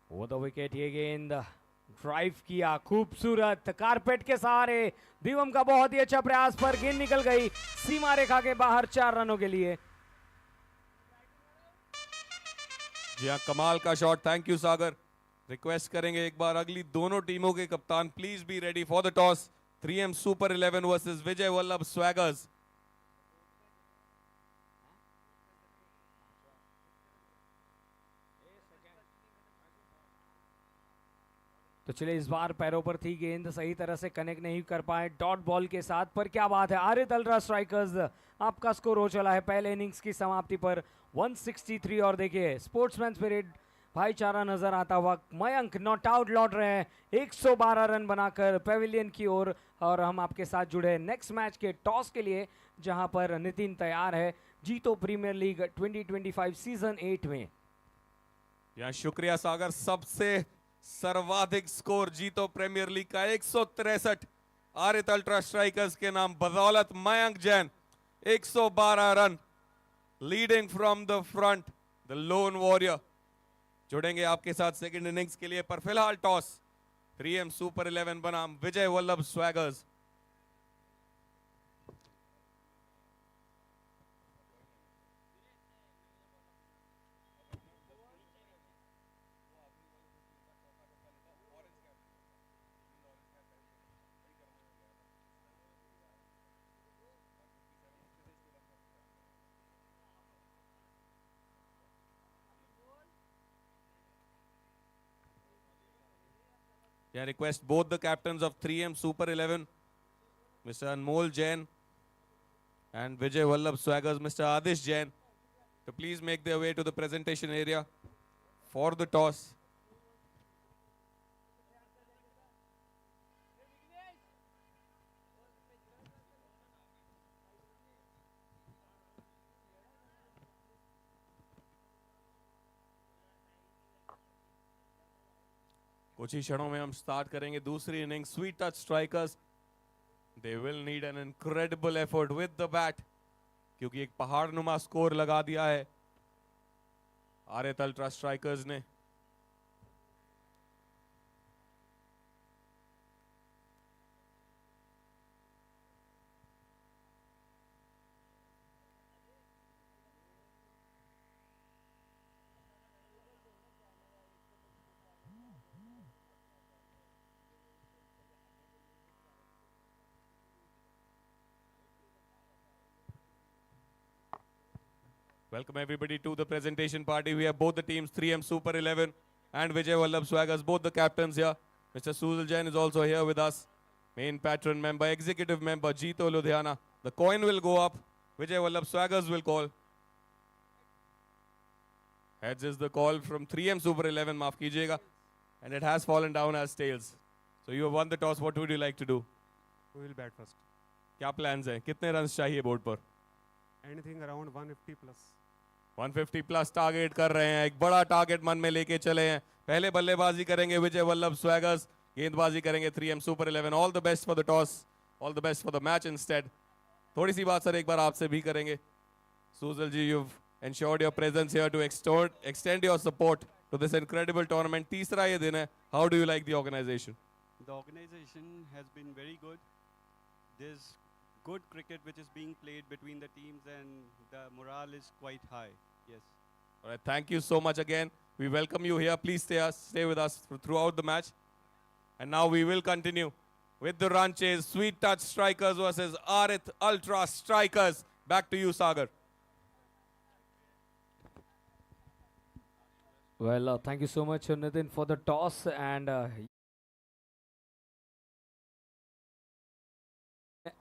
वो द विकेट, ये गेंद ड्राइव किया, खूबसूरत कारपेट के सहारे। दिवम का बहुत ही अच्छा प्रयास पर गेंद निकल गई सीमा रेखा के बाहर 4 रनों के लिए। जी हाँ, कमाल का shot. Thank you Sagar. Request करेंगे एक बार अगली दोनों टीमों के कप्तान, please be ready for the toss. 3M super 11 versus Vijay Vallabh swaggers. तो चलिए इस बार पैरों पर थी गेंद, सही तरह से कनेक्ट नहीं कर पाए डॉट बॉल के साथ, पर क्या बात है, आरित अल्ट्रा स्ट्राइकर्स आपका स्कोर हो चला है पहले इनिंग्स की समाप्ति पर 163। और देखिए स्पोर्ट्समैन स्पिरिट, भाईचारा नजर आता हुआ, मयंक नॉट आउट लौट रहे हैं 112 रन बनाकर पेविलियन की ओर। और हम आपके साथ जुड़े नेक्स्ट मैच के टॉस के लिए, जहां पर नितिन तैयार है जीतो प्रीमियर लीग 2025 सीजन 8 में। यहाँ शुक्रिया सागर, सबसे सर्वाधिक स्कोर जीतो प्रीमियर लीग का 163 आरित अल्ट्रा स्ट्राइकर्स के नाम बदौलत Mayank Jain 112 run, leading from the front the loan warrior. जुड़ेंगे आपके साथ सेकंड इनिंग्स के लिए, पर फिलहाल टॉस 3M सुपर 11 बनाम विजय Vallabh स्वैगर्स। Yeah, request both the captains of 3M Super 11, Mr. Anmol Jain and Vijay Vallabh Swaggers, Mr. Adish Jain, to please make their way to the presentation area for the toss. कुछ ही क्षणों में हम start करेंगे दूसरी inning. Sweet touch strikers, they will need an incredible effort with the bat, क्योंकि एक पहाड़ नुमा स्कोर लगा दिया है आरित अल्ट्रा स्ट्राइकर्स ने। Welcome everybody to the presentation party. We have both the teams, 3M Super 11 and Vijay Vallabh Swaggers, both the captains here. Mr. Sujal Jain is also here with us. Main patron member, executive member, Jeeto Ludhiana. The coin will go up. Vijay Vallabh Swaggers will call. Heads is the call from 3M Super 11, maaf kijiyega. And it has fallen down as tails. So you have won the toss. What would you like to do? Who will bat first? क्या plans हैं? कितने runs चाहिए board पर? Anything around 150 plus. 150 plus target कर रहे हैं, एक बड़ा टारगेट मन में लेके चले हैं। पहले बल्लेबाजी करेंगे विजय वल्लभ स्वैगर्स, गेंदबाजी करेंगे 3M super 11। All the best for the toss, all the best for the match instead. थोड़ी सी बात सर एक बार आपसे भी करेंगे। सुजल जी, you've ensured your presence here to extend your support to this incredible tournament. तीसरा ये दिन है, how do you like the organization? The organization has been very good. There's good cricket which is being played between the teams and the morale is quite high. Yes. All right, thank you so much again. We welcome you here. Please stay with us throughout the match. And now we will continue with the run chase. Sweet touch strikers versus Arit Ultra strikers. Back to you, Sagar. Well, thank you so much, Nitin, for the toss. And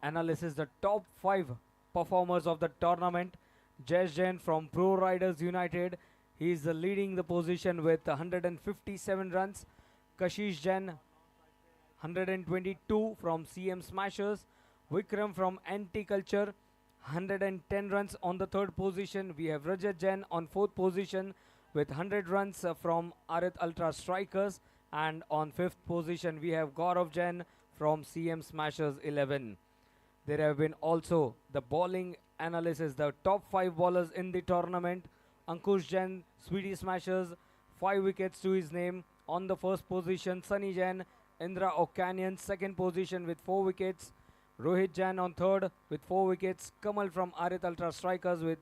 analysis, the top 5 performers of the tournament. Jess Jain from Pro Riders United, he is leading the position with 157 runs. Kashish Jain 122 from CM Smashers. Vikram from NT Culture 110 runs on the 3rd position. We have Rajat Jain on 4th position with 100 runs from Arit Ultra Strikers, and on 5th position we have Gaurav Jain from CM Smashers 11. There have been also the bowling analysis, the top 5 bowlers in the tournament. Ankush Jain, Sweetie Smashers, 5 wickets to his name. On the 1st position, Sunny Jain, Indra O'Canion, 2nd position with 4 wickets. Rohit Jain on 3rd with 4 wickets. Kamal from Arit Ultra Strikers with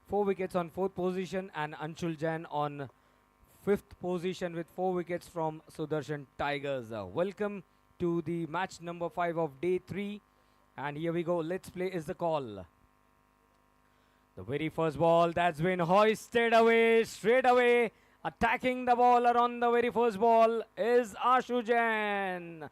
4 wickets on 4th position. And Anshul Jain on 5th position with 4 wickets from Sudarshan Tigers. Welcome to the match number 5 of day 3. And here we go. Let's play is the call. The very first ball that's been hoisted away straight away. Attacking the bowler on the very first ball is Ashu Jain.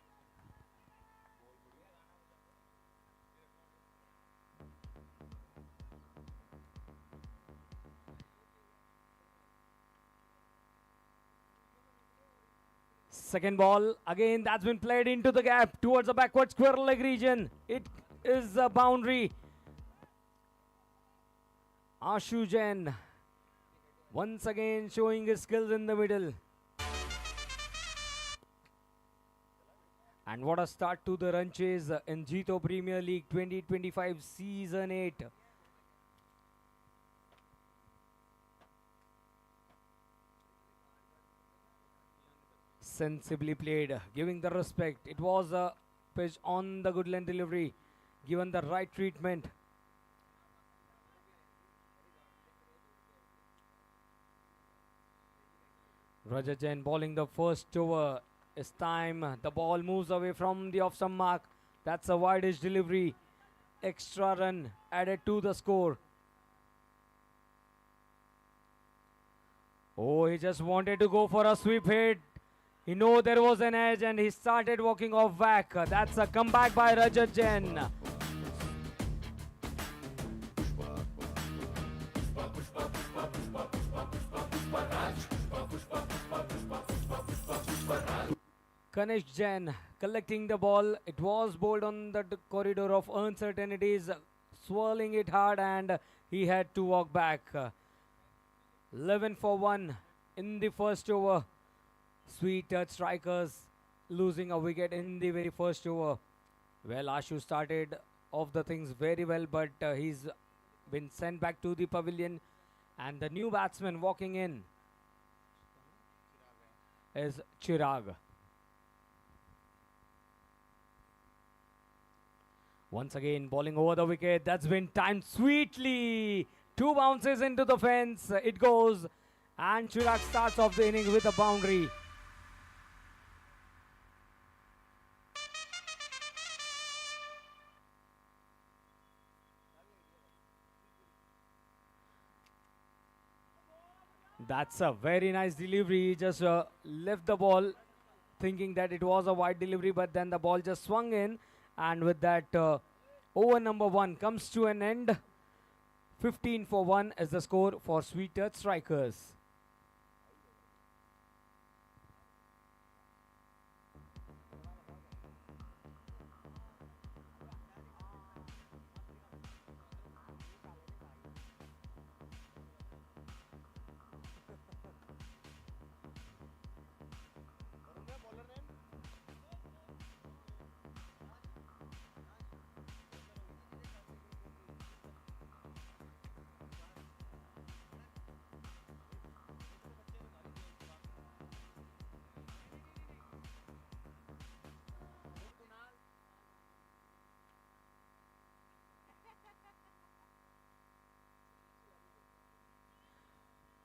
Second ball, again that's been played into the gap towards the backward square leg region. It is a boundary. Ashu Jain once again showing his skills in the middle. And what a start to the run chase in Jito Premier League 2025 Season 8. Sensibly played, giving the respect. It was a pitch on the good length delivery, given the right treatment. Rajat Jain bowling the first over. It's time. The ball moves away from the off stump mark. That's a wide-ish delivery. Extra run added to the score. Oh, he just wanted to go for a sweep hit. He knew there was an edge and he started walking off back. That's a comeback by Rajat Jain. Kanish Jain collecting the ball. It was bowled on the corridor of uncertainties, swirling it hard, and he had to walk back. 11 for 1 in the first over. Sweet Touch Strikers losing a wicket in the very first over. Well, Ashu started off the things very well, but he's been sent back to the pavilion. And the new batsman walking in is Chirag. Once again, bowling over the wicket. That's been timed sweetly. 2 bounces into the fence. It goes. And Chirag starts off the inning with a boundary. That's a very nice delivery. He just left the ball thinking that it was a wide delivery, but then the ball just swung in. And with that, over number 1 comes to an end. 15 for 1 is the score for Sweet Touch Strikers.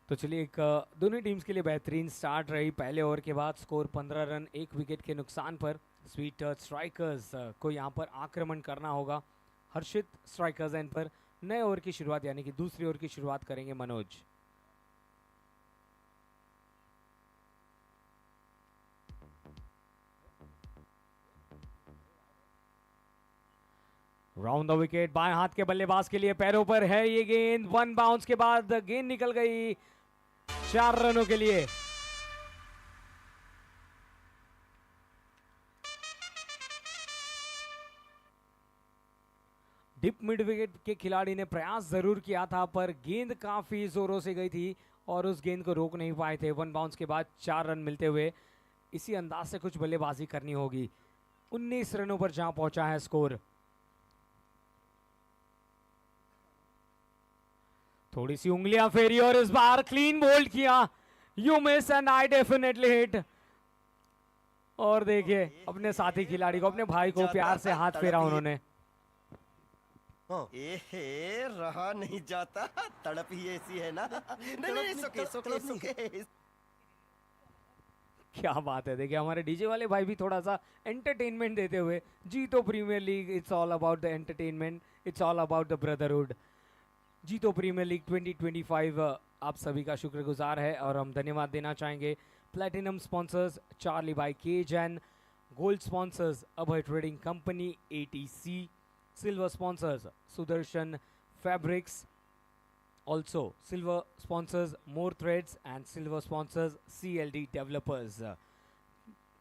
तो चलिए एक दोनों teams के लिए बेहतरीन start रही। पहले over के बाद स्कोर 15 रन 1 विकेट के नुकसान पर स्वीट टच स्ट्राइकर्स को यहाँ पर आक्रमण करना होगा। हर्षित स्ट्राइकर्स एंड पर नए ओवर की शुरुआत यानी कि दूसरी ओवर की शुरुआत करेंगे मनोज। राउंड द विकेट बाएं हाथ के बल्लेबाज के लिए पैरों पर है ये गेंद। 1 बाउंस के बाद गेंद निकल गई 4 रनों के लिए। डिप मिड विकेट के खिलाड़ी ने प्रयास जरूर किया था पर गेंद काफी जोरों से गई थी और उस गेंद को रोक नहीं पाए थे। 1 बाउंस के बाद 4 रन मिलते हुए इसी अंदाज से कुछ बल्लेबाजी करनी होगी। 19 रनों पर जहां पहुंचा है स्कोर। थोड़ी सी उंगलियां फेरी और इस बार क्लीन बोल्ड किया। You miss and I definitely hit. और देखिए अपने साथी खिलाड़ी को, अपने भाई को प्यार से हाथ फेरा उन्होंने। एहे, रहा नहीं जाता, तड़प ही ऐसी है ना। नहीं, सुके। क्या बात है। देखिए हमारे डीजे वाले भाई भी थोड़ा सा एंटरटेनमेंट देते हुए। JITO premier league, it's all about the entertainment, it's all about the brotherhood. JITO premier league 2025 आप सभी का शुक्रगुजार है और हम धन्यवाद देना चाहेंगे platinum sponsors Charlie by K Jain, gold sponsors Abhay trading company ATC, silver sponsors Sudarshan fabrics, also silver sponsors more threads and silver sponsors CLD developers।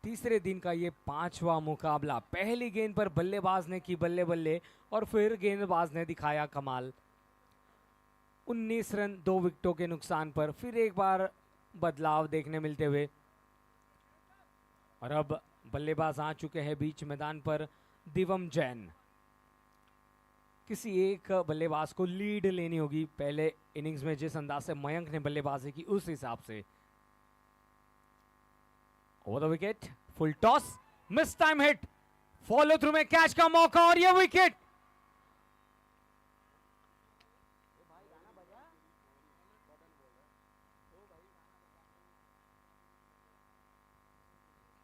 तीसरे दिन का ये 5वां मुकाबला, पहली गेंद पर बल्लेबाज ने की बल्ले बल्ले और फिर गेंदबाज ने दिखाया कमाल। 19 रन 2 विकेटों के नुकसान पर फिर एक बार बदलाव देखने मिलते हुए, और अब बल्लेबाज आ चुके हैं बीच मैदान पर दिवम जैन। किसी एक बल्लेबाज को लीड लेनी होगी, पहले इनिंग्स में जिस अंदाज से मयंक ने बल्लेबाजी की उस हिसाब से। Over the wicket, full toss, miss time hit, follow through में कैच का मौका और ये विकेट।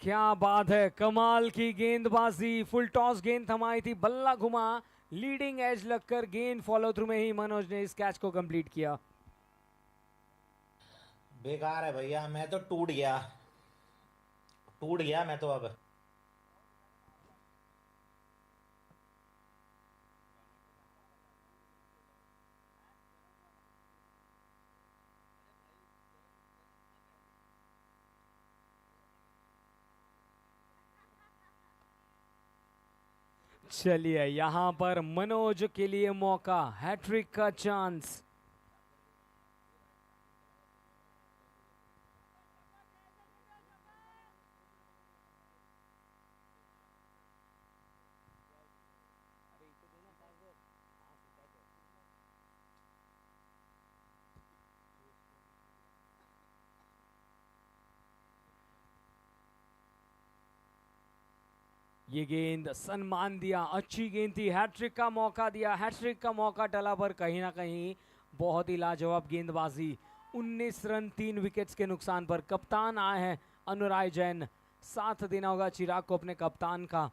क्या बात है, कमाल की गेंदबाजी, फुल टॉस गेंद थमाई थी, बल्ला घुमा, लीडिंग एज लगकर गेंद फॉलो थ्रू में ही मनोज ने इस कैच को कंप्लीट किया। बेकार है भैया, मैं तो टूट गया मैं तो अब। चलिए यहां पर मनोज के लिए मौका, हैट्रिक का चांस। ये गेंद सम्मान दिया, अच्छी गेंद थी, हैट्रिक का मौका दिया, हैट्रिक का मौका टला पर कहीं ना कहीं बहुत ही लाजवाब गेंदबाजी। 19 रन 3 विकेट्स के नुकसान पर कप्तान आए हैं अनुराय जैन। साथ देना होगा चिराग को अपने कप्तान का।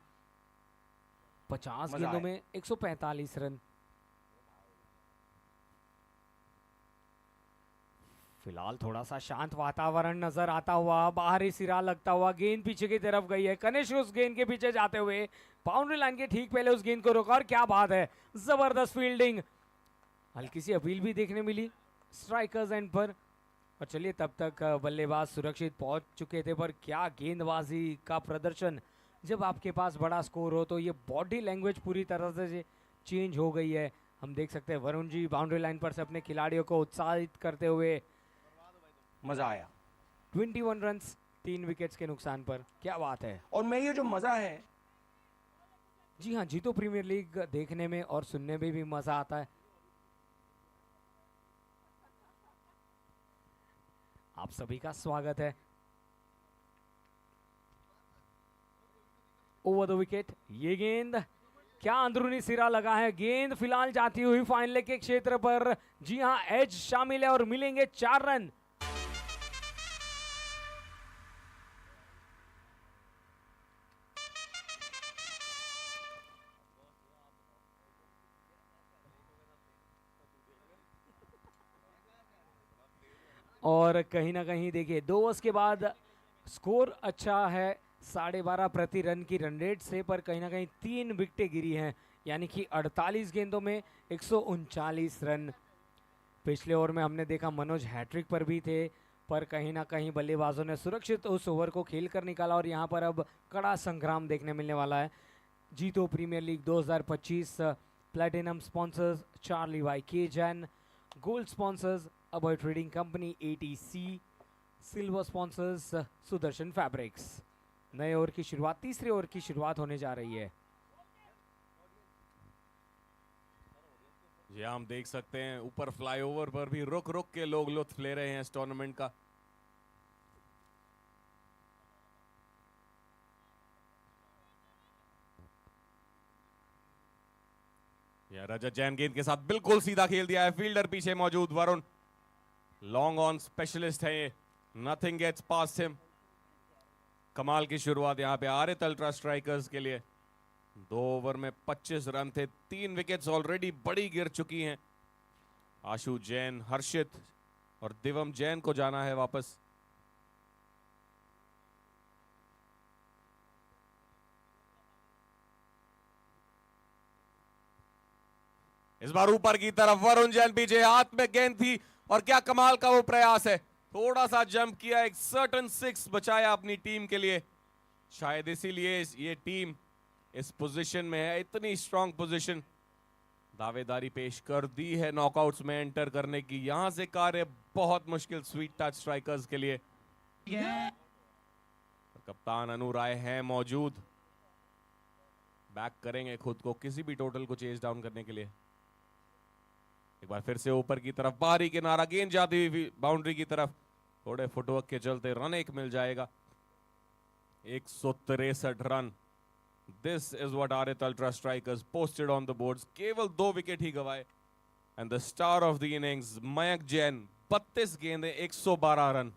50 गेंदों में 145 रन। फिलहाल थोड़ा सा शांत वातावरण नजर आता हुआ, बाहरी सिरा लगता हुआ, गेंद पीछे की तरफ गई है, कनिष्क उस गेंद के पीछे जाते हुए बाउंड्री लाइन के ठीक पहले उस गेंद को रोका और क्या बात है, जबरदस्त फील्डिंग। हल्की सी अपील भी देखने मिली स्ट्राइकर्स एंड पर, और चलिए तब तक बल्लेबाज सुरक्षित पहुंच चुके थे, पर क्या गेंदबाजी का प्रदर्शन। जब आपके पास बड़ा स्कोर हो तो ये बॉडी लैंग्वेज पूरी तरह से चेंज हो गई है। हम देख सकते हैं वरुण जी बाउंड्री लाइन पर से अपने खिलाड़ियों को उत्साहित करते हुए। मजा आया। 21 रन्स 3 विकेट्स के नुकसान पर, क्या बात है। और मैं ये जो मजा है, जी हाँ, जीतो प्रीमियर लीग देखने में और सुनने में भी मजा आता है। आप सभी का स्वागत है। ओवर द विकेट, ये गेंद क्या अंदरूनी सिरा लगा है, गेंद फिलहाल जाती हुई फाइनल के क्षेत्र पर। जी हाँ, एज शामिल है और मिलेंगे 4 रन। और कहीं ना कहीं देखिए 2 ओवर्स के बाद स्कोर अच्छा है, 12.5 प्रति रन की रन रेट से, पर कहीं ना कहीं 3 विकेटें गिरी हैं, यानी कि 48 गेंदों में 139 रन। पिछले ओवर में हमने देखा मनोज हैट्रिक पर भी थे, पर कहीं ना कहीं बल्लेबाजों ने सुरक्षित उस ओवर को खेल कर निकाला और यहाँ पर अब कड़ा संग्राम देखने मिलने वाला है। Jito premier league 2025, platinum sponsors Charlie by K Jain, gold sponsors Abhay trading company ATC, silver sponsors Sudarshan fabrics. नए ओवर की शुरुआत, तीसरे ओवर की शुरुआत होने जा रही है। जी हम देख सकते हैं ऊपर फ्लाईओवर पर भी रुक रुक के लोग लुत्फ ले रहे हैं इस टूर्नामेंट का। या रजत जैन गेंद के साथ बिल्कुल सीधा खेल दिया है, फील्डर पीछे मौजूद वरुण, लॉन्ग ऑन स्पेशलिस्ट है ये, नथिंग गेट्स पास्ट हिम। कमाल की शुरुआत यहाँ पे आरित अल्ट्रा स्ट्राइकर्स के लिए। 2 ओवर में 25 रन थे, 3 विकेट्स ऑलरेडी बड़ी गिर चुकी हैं। आशु जैन, हर्षित और दिवम जैन को जाना है वापस। इस बार ऊपर की तरफ वरुण जैन पीछे, हाथ में गेंद थी और क्या कमाल का वो प्रयास है, थोड़ा सा जंप किया, एक सर्टन 6 बचाया अपनी टीम के लिए। शायद इसीलिए ये टीम इस पोजीशन में है, इतनी स्ट्रांग पोजीशन। दावेदारी पेश कर दी है नॉकआउट्स में एंटर करने की, यहां से कार्य बहुत मुश्किल स्वीट टच स्ट्राइकर्स के लिए। कप्तान अनु राय हैं मौजूद, बैक करेंगे खुद को किसी भी टोटल को चेज डाउन करने के लिए। एक बार फिर से ऊपर की तरफ, बाहरी किनारा, गेंद जाती हुई बाउंड्री की तरफ, थोड़े फुटवर्क के चलते रन एक मिल जाएगा। 163 run. This is what Arit ultra strikers posted on the boards. केवल 2 विकेट ही गवाए and the star of the innings Mayank Jain, 32 गेंदें, 112 रन।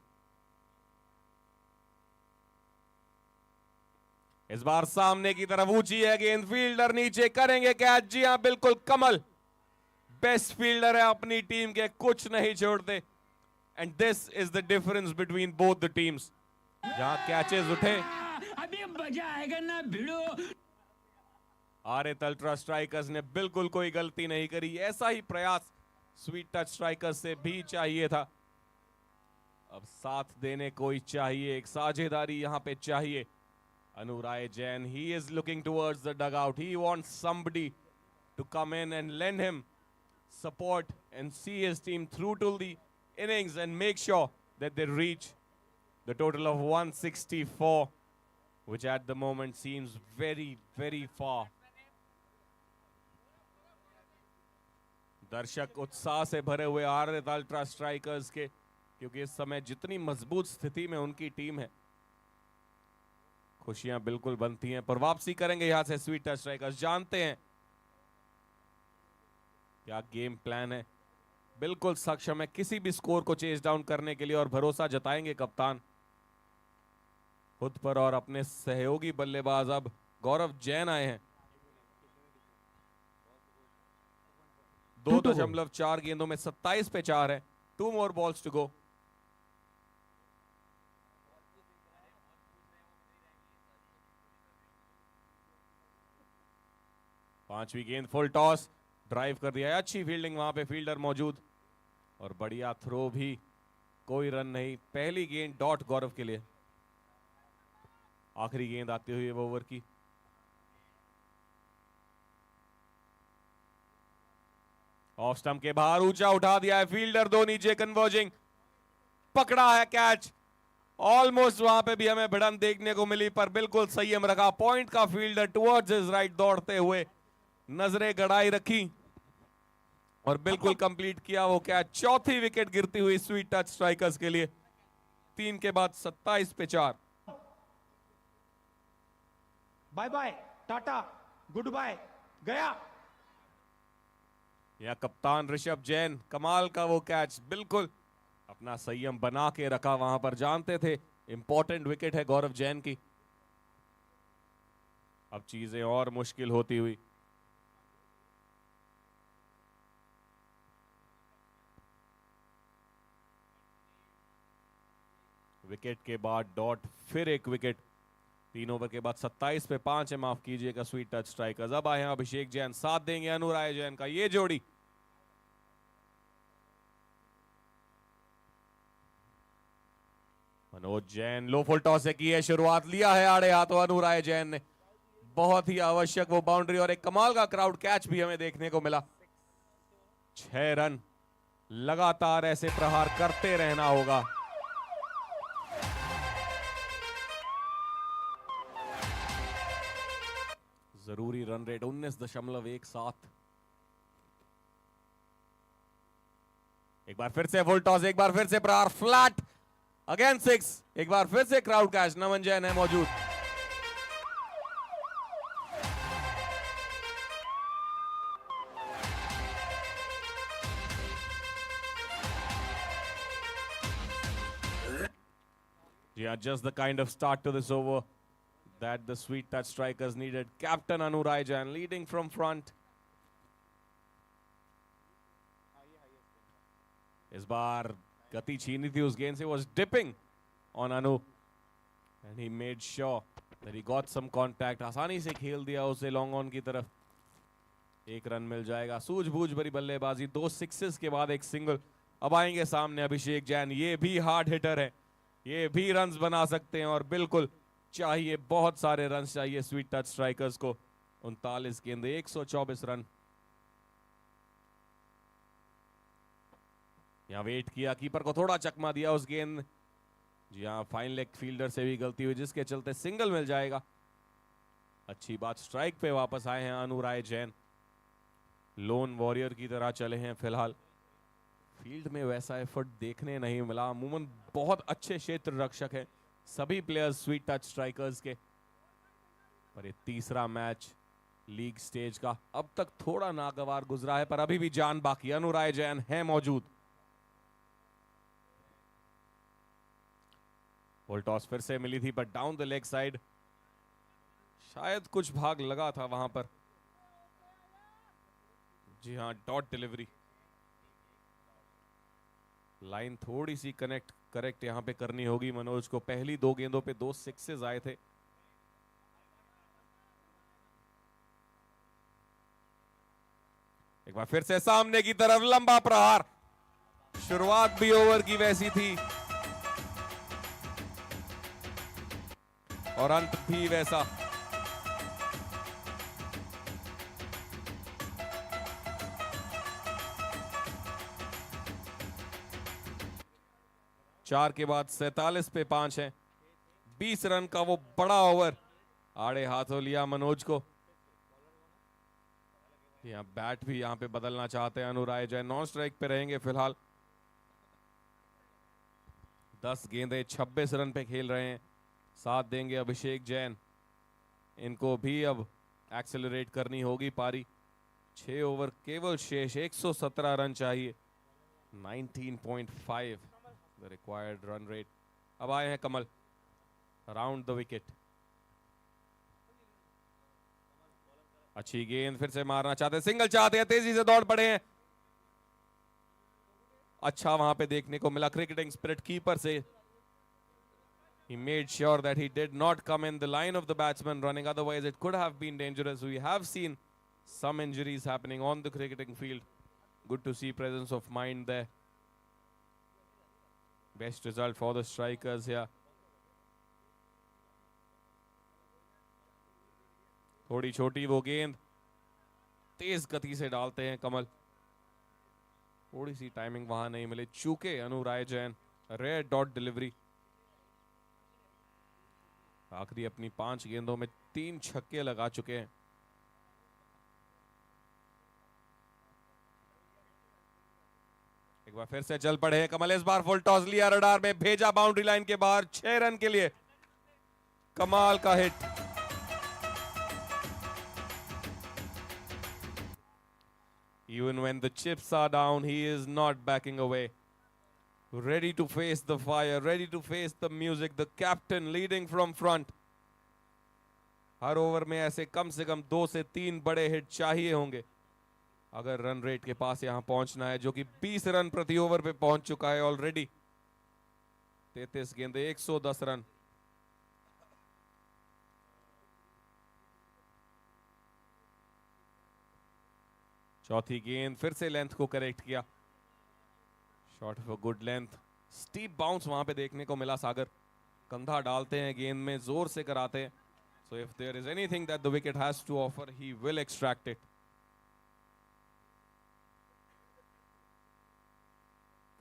इस बार सामने की तरफ ऊंची है गेंद, फील्डर नीचे, करेंगे कैच। जी हां, बिल्कुल कमल बेस्ट फील्डर है अपनी टीम के, कुछ नहीं छोड़ते। And this is the difference between both the teams. जहां कैचेस उठे, अभी मजा आएगा ना भिड़ो। आरएत अल्ट्रा स्ट्राइकर्स ने बिल्कुल कोई गलती नहीं करी, ऐसा ही प्रयास स्वीट टच स्ट्राइकर्स से भी चाहिए था। अब साथ देने कोई चाहिए, एक साझेदारी यहां पे चाहिए। अनुराय Jain, he is looking towards the dugout, he wants somebody to come in and lend him support and see his team through to the innings and make sure that they reach the total of 164, which at the moment seems very, very far. दर्शक उत्साह से भरे हुए आरएत ultra strikers के, क्योंकि इस समय जितनी मजबूत स्थिति में उनकी टीम है, खुशियां बिल्कुल बनती हैं। पर वापसी करेंगे यहां से स्वीट टच स्ट्राइकर्स, जानते हैं क्या गेम प्लान है, बिल्कुल सक्षम है किसी भी स्कोर को चेज डाउन करने के लिए, और भरोसा जताएंगे कप्तान खुद पर और अपने सहयोगी बल्लेबाज। अब गौरव जैन आए हैं, 2.4 गेंदों में 27 पे 4 है। 2 more balls to go। पांचवी गेंद फुल टॉस, ड्राइव कर दिया है, अच्छी फील्डिंग वहां पे, फील्डर मौजूद और बढ़िया थ्रो भी, कोई रन नहीं। पहली गेंद डॉट गौरव के लिए। आखिरी गेंद आती हुई ओवर की। ऑफ स्टंप के बाहर ऊंचा उठा दिया है फील्डर, 2 नीचे, कन्वर्जिंग, पकड़ा है कैच। ऑलमोस्ट वहां पे भी हमें भिड़ंत देखने को मिली, पर बिल्कुल संयम रखा पॉइंट का फील्डर, टुवर्ड्स हिज राइट दौड़ते हुए, नजरें गड़ाई रखी और बिल्कुल कंप्लीट किया वो कैच। चौथी विकेट गिरती हुई स्वीट टच स्ट्राइकर्स के लिए, 3 के बाद 27 पे 4। Bye bye, tata, good bye, गया। या कप्तान ऋषभ जैन, कमाल का वो कैच, बिल्कुल अपना संयम बना के रखा वहां पर, जानते थे इंपॉर्टेंट विकेट है गौरव जैन की। अब चीजें और मुश्किल होती हुई। विकेट के बाद डॉट, फिर एक विकेट। 3 ओवर के बाद 27 पे 5 है, माफ कीजिएगा स्वीट टच स्ट्राइकर्स। अब आए हैं अभिषेक जैन, साथ देंगे अनुराय जैन का ये जोड़ी। मनोज जैन लो फुल टॉस से की है शुरुआत, लिया है आड़े हाथों अनुराय जैन ने, बहुत ही आवश्यक वो बाउंड्री और एक कमाल का क्राउड कैच भी हमें देखने को मिला। 6 रन, लगातार ऐसे प्रहार करते रहना होगा। जरूरी रन रेट 19.17। एक बार फिर से फुल टॉस, एक बार फिर से प्रहार, फ्लैट, अगेन 6, एक बार फिर से क्राउड कैच। नमन जैन है मौजूद। Yeah, just the kind of start to this over that the sweet touch strikers needed. Captain Anuray Jain leading from front. इस बार गति छीनी थी उस गेंद से. Was dipping on Anu and he made sure that he got some contact. आसानी से खेल दिया उसे लॉन्ग ऑन की तरफ. एक रन मिल जाएगा. सूझबूझ भरी बल्लेबाजी, 2 सिक्सेस के बाद एक सिंगल. अब आएंगे सामने अभिषेक जैन. ये भी हार्ड हिटर है, ये भी रन्स बना सकते हैं और बिल्कुल चाहिए, बहुत सारे रन्स चाहिए स्वीट टच स्ट्राइकर्स को. 39 गेंदे, 124 रन. यहां वेट किया, कीपर को थोड़ा चकमा दिया उस गेंद. जी हाँ, फाइन लेग फील्डर से भी गलती हुई जिसके चलते सिंगल मिल जाएगा. अच्छी बात, स्ट्राइक पे वापस आए हैं अनु राय जैन. लोन वॉरियर की तरह चले हैं फिलहाल. फील्ड में वैसा एफर्ट देखने नहीं मिला. अमूमन बहुत अच्छे क्षेत्र रक्षक हैं सभी प्लेयर्स स्वीट टच स्ट्राइकर्स के. पर ये तीसरा मैच लीग स्टेज का अब तक थोड़ा नागवार गुजरा है, पर अभी भी जान बाकी. अनु राय जैन है मौजूद. फुल टॉस फिर से मिली थी, but down the leg side. शायद कुछ भाग लगा था वहां पर. जी हाँ, डॉट डिलीवरी. लाइन थोड़ी सी करेक्ट यहां पे करनी होगी मनोज को. पहली 2 गेंदों पे 2 सिक्सेस आए थे. एक बार फिर से सामने की तरफ लंबा प्रहार. शुरुआत भी ओवर की वैसी थी और अंत भी वैसा. चार के बाद 47 पे 5 है. 20 रन का वो बड़ा ओवर आड़े हाथों लिया मनोज को. यहाँ बैट भी यहाँ पे बदलना चाहते हैं अनु राय जैन. नॉन स्ट्राइक पे रहेंगे फिलहाल. 10 गेंदे 26 रन पे खेल रहे हैं. साथ देंगे अभिषेक जैन. इनको भी अब एक्सेलरेट करनी होगी पारी. 6 ओवर केवल शेष. 117 रन चाहिए. 19.5 द रिक्वायर्ड रन रेट. अब आए हैं कमल अराउंड द विकेट. अच्छी गेंद, फिर से मारना चाहते हैं, सिंगल चाहते हैं, तेजी से दौड़ पड़े हैं. अच्छा वहां पे देखने को मिला क्रिकेटिंग स्पिरिट कीपर से. He made sure that he did not come in the line of the batsman running, otherwise it could have been dangerous. We have seen some injuries happening on the cricketing field. Good to see presence of mind there. Best result for the strikers here. थोड़ी छोटी वो गेंद, तेज गति से डालते हैं कमल. थोड़ी सी timing वहां नहीं मिली. चूके Anu Rai Jain. Rare dot delivery. आखिरी अपनी 5 गेंदों में 3 छक्के लगा चुके हैं. एक बार फिर से चल पड़े हैं कमल. इस बार फुल टॉस लिया, रडार में भेजा, बाउंड्री लाइन के बाहर. 6 रन के लिए कमाल का hit. Even when the chips are down, he is not backing away. Ready to face the fire, ready to face the music. The captain leading from front. Her over में ऐसे कम से कम 2 से 3 बड़े हिट चाहिए होंगे अगर रन रेट के पास यहां पहुंचना है, जो कि 20 रन प्रति ओवर पे पहुंच चुका है ऑलरेडी. 33 गेंदे 110 रन. चौथी गेंद, फिर से लेंथ को करेक्ट किया. Shot of a good length. Steep bounce वहां पे देखने को मिला सागर. कंधा डालते हैं गेंद में, जोर से कराते हैं. So if there is anything that the wicket has to offer, he will extract it.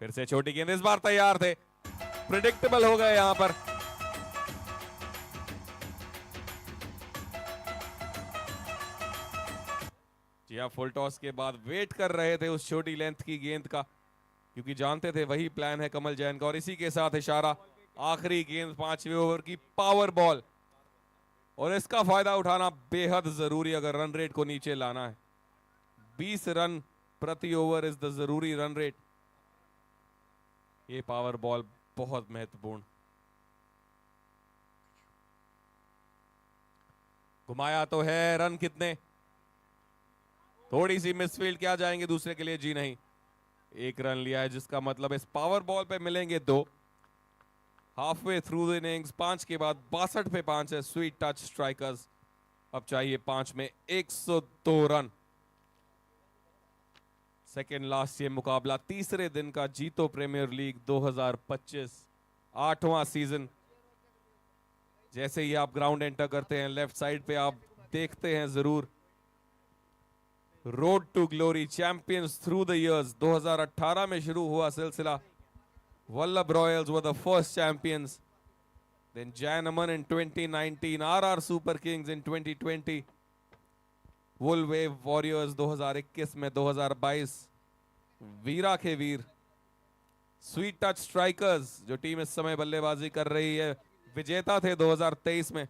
फिर से छोटी गेंद. इस बार तैयार थे, प्रिडिक्टेबल हो गए यहां पर. जी हाँ, फुल टॉस के बाद वेट कर रहे थे उस छोटी लेंथ की गेंद का, क्योंकि जानते थे वही प्लान है कमल जैन का. और इसी के साथ इशारा, आखिरी गेंद 5वें ओवर की पावर बॉल. और इसका फायदा उठाना बेहद जरूरी अगर रन रेट को नीचे लाना है. 20 रन प्रति ओवर इज द जरूरी रन रेट. ये पावर बॉल बहुत महत्वपूर्ण. घुमाया तो है, रन कितने? थोड़ी सी मिसफील्ड, क्या जाएंगे दूसरे के लिए? जी नहीं. एक रन लिया है, जिसका मतलब इस पावर बॉल पे मिलेंगे 2। हाफवे थ्रू द इनिंग्स 5 के बाद 62 पे 5 है स्वीट टच स्ट्राइकर्स। अब चाहिए 5 में 102 रन। सेकेंड लास्ट ये मुकाबला तीसरे दिन का जीतो प्रीमियर लीग 2025 8वां सीजन। जैसे ही आप ग्राउंड एंटर करते हैं, लेफ्ट साइड पे आप देखते हैं जरूर road to glory champions through the years. 2018 में शुरू हुआ सिलसिला। Vallabh royals were the first champions, then Jain Aman in 2019, RR super kings in 2020, wool wave warriors 2021 में, 2022 वीरा के वीर स्वीट टच स्ट्राइकर्स जो टीम इस समय बल्लेबाजी कर रही है विजेता थे 2023 में,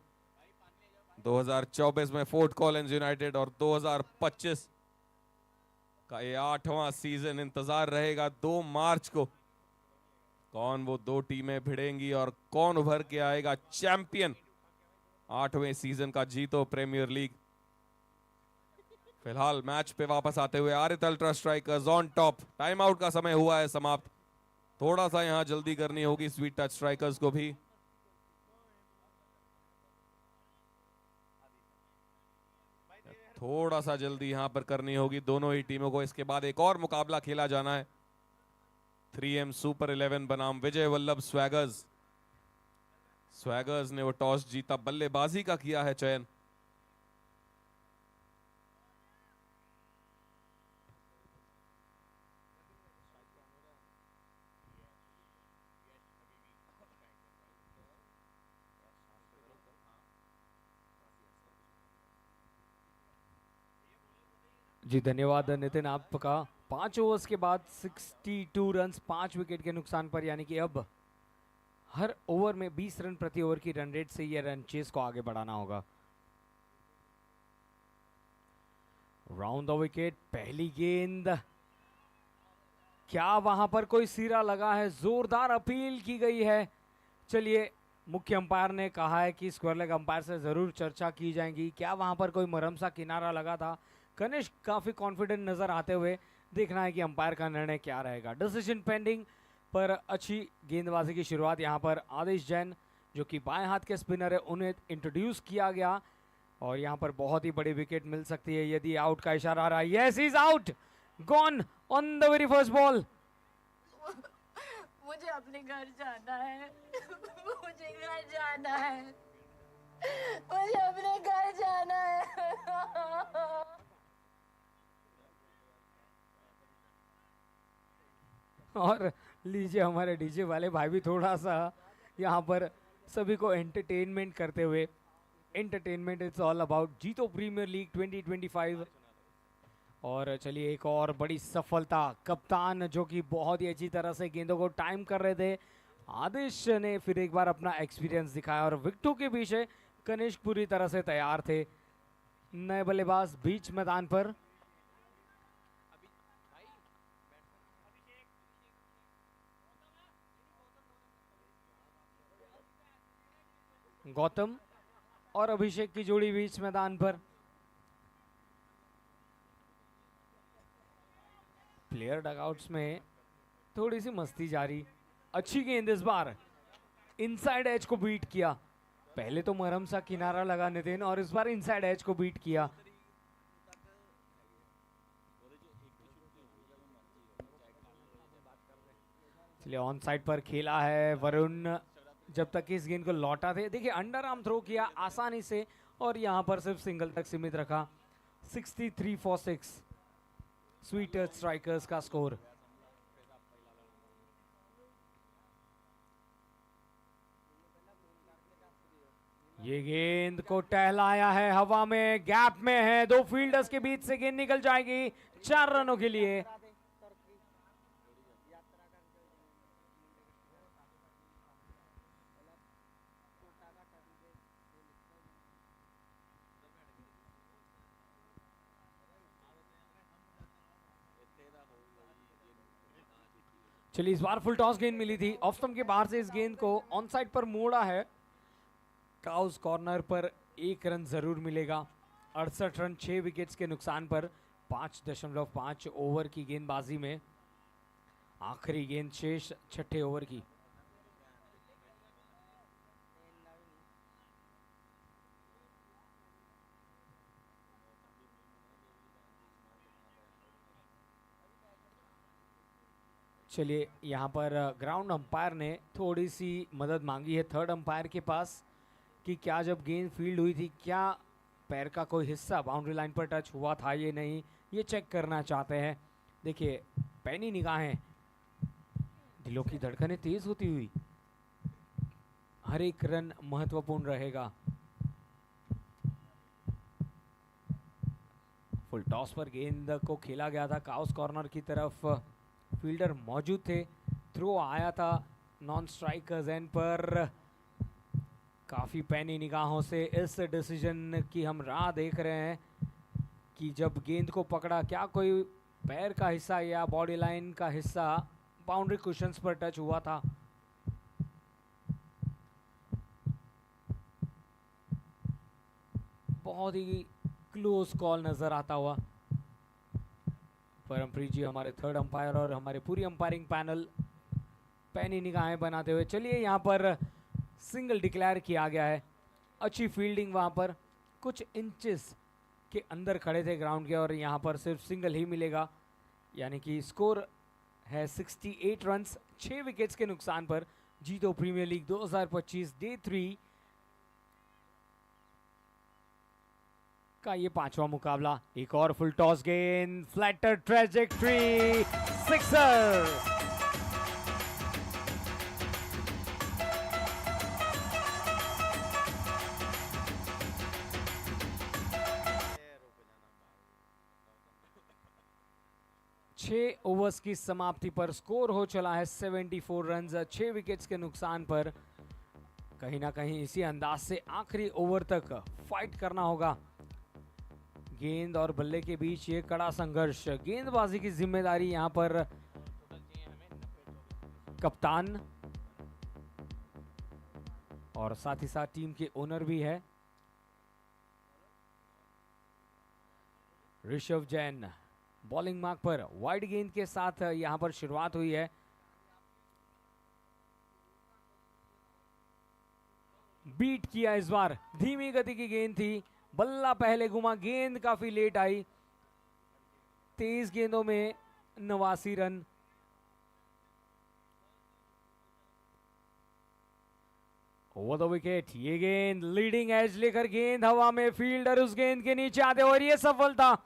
2024 में फोर्ट कॉलिंस यूनाइटेड और 2025 का ये 8वां सीजन। इंतजार रहेगा 2 मार्च को कौन वो 2 टीमें भिड़ेंगी और कौन उभर के आएगा चैंपियन 8वें सीजन का जीतो प्रीमियर लीग। फिलहाल मैच पे वापस आते हुए Arit ultra strikers on top. Time out का समय हुआ है समाप्त। थोड़ा सा यहां जल्दी करनी होगी स्वीट टच स्ट्राइकर्स को भी। थोड़ा सा जल्दी यहां पर करनी होगी दोनों ही टीमों को। इसके बाद एक और मुकाबला खेला जाना है 3M सुपर 11 बनाम विजय वल्लभ स्वैगर्स। स्वैगर्स ने वो टॉस जीता, बल्लेबाजी का किया है चयन। जी धन्यवाद नितिन आपका। 5 ओवर्स के बाद 62 रन्स 5 विकेट के नुकसान पर, यानी कि अब हर ओवर में 20 रन प्रति ओवर की रन रेट से ये रन चेस को आगे बढ़ाना होगा। राउंड द विकेट, पहली गेंद, क्या वहां पर कोई सिरा लगा है? जोरदार अपील की गई है। चलिए, मुख्य अंपायर ने कहा है कि स्क्वायर लेग अंपायर से जरूर चर्चा की जाएगी। क्या वहां पर कोई मरहम सा किनारा लगा था? कनिष्क काफी कॉन्फिडेंट नजर आते हुए, देखना है कि अंपायर का निर्णय क्या रहेगा। डिसीजन पेंडिंग, पर अच्छी गेंदबाजी की शुरुआत यहाँ पर आदेश जैन जो कि बाएं हाथ के स्पिनर है, उन्हें इंट्रोड्यूस किया गया और यहाँ पर बहुत ही बड़ी विकेट मिल सकती है यदि आउट का इशारा आ रहा है। Yes, is out, gone on the very first ball. मुझे अपने घर जाना है, मुझे घर जाना है, मुझे अपने घर जाना है। और लीजिए, हमारे डीजे वाले भाई भी थोड़ा सा यहाँ पर सभी को एंटरटेनमेंट करते हुए, एंटरटेनमेंट इट्स ऑल अबाउट जीतो प्रीमियर लीग 2025। और चलिए, एक और बड़ी सफलता, कप्तान जो कि बहुत ही अच्छी तरह से गेंदों को टाइम कर रहे थे, आदेश ने फिर एक बार अपना एक्सपीरियंस दिखाया और विकेटों के पीछे कनिष्क पूरी तरह से तैयार थे। नए बल्लेबाज बीच मैदान पर, गौतम और अभिषेक की जोड़ी बीच मैदान पर। प्लेयर डगआउट्स में थोड़ी सी मस्ती जारी। अच्छी गेंद इस बार, इनसाइड एज को बीट किया। पहले तो मरहम सा किनारा लगा नितिन, और इस बार इनसाइड एज को बीट किया। चलिए, ऑन साइड पर खेला है वरुण, जब तक इस गेंद को लौटा थे। देखिए, अंडर आर्म थ्रो किया आसानी से और यहां पर सिर्फ सिंगल तक सीमित रखा। 63 फॉर 6 स्वीट टच स्ट्राइकर्स का स्कोर। ये गेंद को टहलाया है हवा में, गैप में है, 2 फील्डर्स के बीच से गेंद निकल जाएगी 4 रनों के लिए। चलिए, इस बार फुल टॉस गेंद मिली थी, ऑफ स्टंप के बाहर से इस गेंद को ऑन साइड पर मोड़ा है। काउस कॉर्नर पर 1 रन जरूर मिलेगा। 68 रन 6 विकेट्स के नुकसान पर 5.5 ओवर की गेंदबाजी में। आखिरी गेंद शेष छठे ओवर की। चलिए यहाँ पर ग्राउंड अंपायर ने थोड़ी सी मदद मांगी है थर्ड अंपायर के पास कि क्या जब गेंद फील्ड हुई थी क्या पैर का कोई हिस्सा बाउंड्री लाइन पर टच हुआ था ये नहीं, ये चेक करना चाहते हैं। देखिए पैनी निगाहें, दिलों की धड़कनें तेज होती हुई, हर एक रन महत्वपूर्ण रहेगा। फुल टॉस पर गेंद को खेला गया था काउस कॉर्नर की तरफ, फील्डर मौजूद थे, थ्रो आया था नॉन स्ट्राइकर एंड पर। काफी पैनी निगाहों से इस डिसीजन की हम राह देख रहे हैं कि जब गेंद को पकड़ा क्या कोई पैर का हिस्सा या बॉडी लाइन का हिस्सा बाउंड्री कुशन्स पर टच हुआ था। बहुत ही क्लोज कॉल नजर आता हुआ। परमप्रीत जी हमारे थर्ड अंपायर और हमारे पूरी अंपायरिंग पैनल पैनी निगाहें बनाते हुए। चलिए यहाँ पर सिंगल डिक्लेयर किया गया है। अच्छी फील्डिंग वहाँ पर, कुछ इंचेस के अंदर खड़े थे ग्राउंड के और यहाँ पर सिर्फ सिंगल ही मिलेगा, यानी कि स्कोर है 68 रन्स 6 विकेट्स के नुकसान पर। जीतो प्रीमियर लीग 2025 डे 3 का ये 5वां मुकाबला। एक और फुल टॉस गेंद, फ्लैटर ट्रेजेक्ट्री, सिक्सर। छह ओवर्स की समाप्ति पर स्कोर हो चला है 74 रन्स 6 विकेट्स के नुकसान पर। कहीं ना कहीं इसी अंदाज से आखिरी ओवर तक फाइट करना होगा। गेंद और बल्ले के बीच ये कड़ा संघर्ष, गेंदबाजी की जिम्मेदारी यहां पर कप्तान और साथ ही साथ टीम के ओनर भी है ऋषभ जैन। बॉलिंग मार्क पर वाइड गेंद के साथ यहां पर शुरुआत हुई है। बीट किया इस बार, धीमी गति की गेंद थी, बल्ला पहले घुमा, गेंद काफी लेट आई। 23 गेंदों में 89 रन। ओवर द विकेट, ये गेंद लीडिंग एज लेकर गेंद हवा में, फील्डर उस गेंद के नीचे आते और ये सफलता।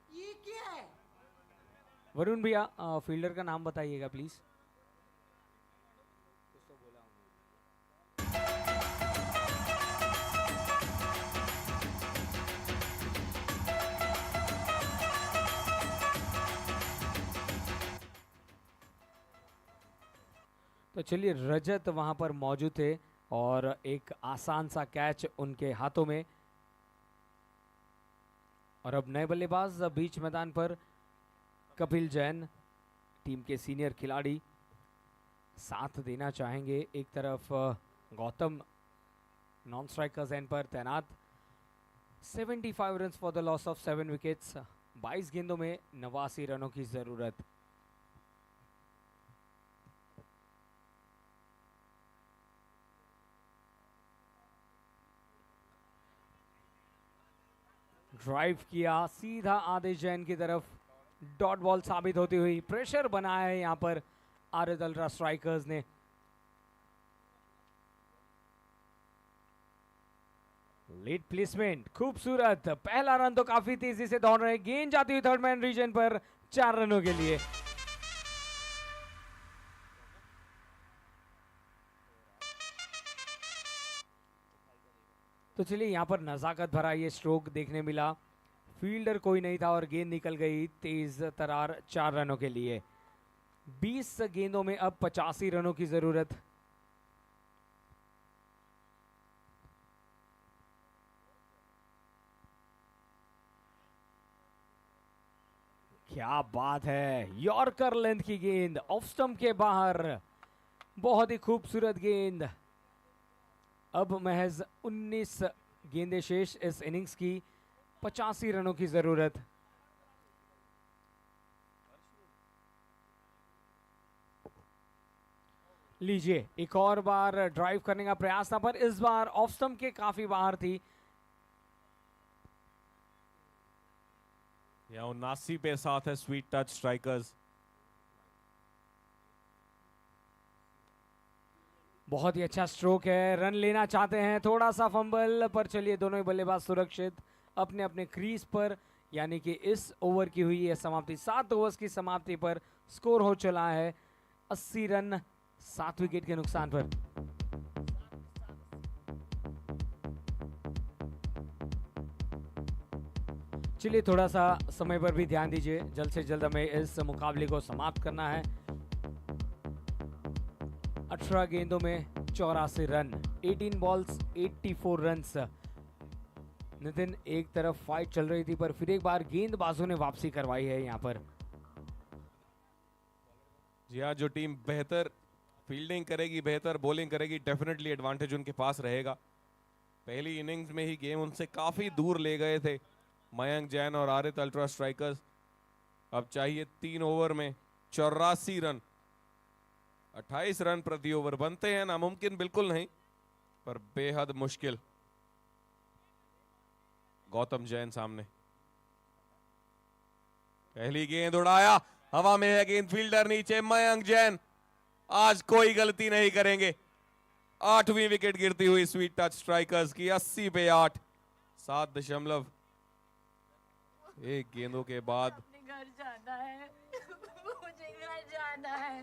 ये क्या है? वरुण भैया फील्डर का नाम बताइएगा प्लीज। तो चलिए रजत वहां पर मौजूद थे और एक आसान सा कैच उनके हाथों में। और अब नए बल्लेबाज बीच मैदान पर कपिल जैन, टीम के सीनियर खिलाड़ी, साथ देना चाहेंगे। एक तरफ गौतम नॉन स्ट्राइकर्स एंड पर तैनात। 75 runs for the loss of 7 wickets. 22 गेंदों में 89 रनों की जरूरत। ड्राइव किया सीधा आदेश जैन की तरफ, डॉट बॉल साबित होती हुई। प्रेशर बनाया है यहां पर आर्यद अल्ट्रा स्ट्राइकर्स ने। लेट प्लेसमेंट खूबसूरत, पहला रन तो काफी तेजी से दौड़ रहे, गेंद जाती हुई थर्ड मैन रीजन पर 4 रनों के लिए। तो चलिए यहाँ पर नजाकत भरा ये स्ट्रोक देखने मिला। फील्डर कोई नहीं था और गेंद निकल गई तेज तरार 4 रनों के लिए। 20 गेंदों में अब 85 रनों की जरूरत। क्या बात है, यॉर्कर लेंथ की गेंद ऑफ स्टंप के बाहर, बहुत ही खूबसूरत गेंद। अब महज 19 गेंदें शेष इस इनिंग्स की, 85 रनों की जरूरत। लीजिए, एक और बार ड्राइव करने का प्रयास था, पर इस बार ऑफ स्टंप के काफी बाहर थी। या 79 पे साथ है स्वीट टच स्ट्राइकर्स। बहुत ही अच्छा स्ट्रोक है, रन लेना चाहते हैं, थोड़ा सा फंबल, पर चलिए दोनों ही बल्लेबाज सुरक्षित अपने अपने क्रीज पर, यानी कि इस ओवर की हुई है समाप्ति। 7 ओवर्स की समाप्ति पर स्कोर हो चला है 80 रन 7 विकेट के नुकसान पर। चलिए थोड़ा सा समय पर भी ध्यान दीजिए, जल्द से जल्द हमें इस मुकाबले को समाप्त करना है। 18 गेंदों में 84 रन, 18 बॉल्स 84 रन्स। नितिन, एक तरफ फाइट चल रही थी, पर फिर एक बार गेंदबाजों ने वापसी करवाई है यहाँ पर। जी हाँ, जो टीम बेहतर फील्डिंग करेगी, बेहतर बॉलिंग करेगी, डेफिनेटली एडवांटेज उनके पास रहेगा। पहली इनिंग्स में ही गेम उनसे काफी दूर ले गए थे मयंक जैन और आरित अल्ट्रा स्ट्राइकर्स। अब चाहिए 3 ओवर में 84 रन। 28 रन प्रति ओवर बनते हैं, नामुमकिन बिल्कुल नहीं, पर बेहद मुश्किल। गौतम जैन सामने, पहली गेंद उड़ाया, हवा में है गेंद, फील्डर नीचे, मयंक जैन आज कोई गलती नहीं करेंगे। 8वीं विकेट गिरती हुई स्वीट टच स्ट्राइकर्स की, 80 पे 8, 7.1 गेंदों के बाद। अपने घर जाना है, मुझे घर जाना है,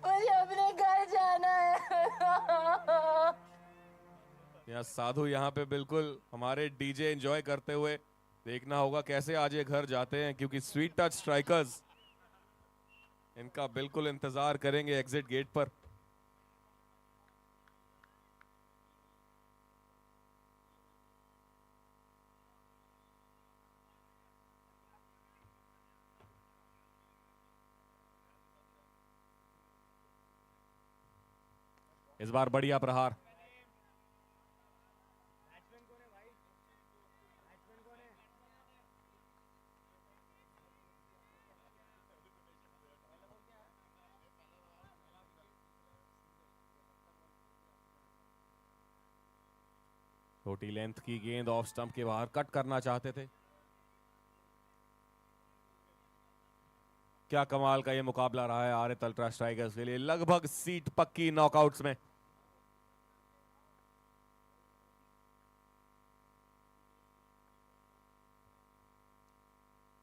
मुझे अपने घर जाना है। यहाँ साधु यहाँ पे बिल्कुल हमारे डीजे एंजॉय करते हुए, देखना होगा कैसे आज ये घर जाते हैं, क्योंकि स्वीट टच स्ट्राइकर्स इनका बिल्कुल इंतजार करेंगे एग्जिट गेट पर। इस बार बढ़िया प्रहार, छोटी लेंथ की गेंद ऑफ स्टंप के बाहर, कट करना चाहते थे। क्या कमाल का ये मुकाबला रहा है आरित अल्ट्रा स्ट्राइकर्स के लिए, लगभग सीट पक्की नॉकआउट्स में।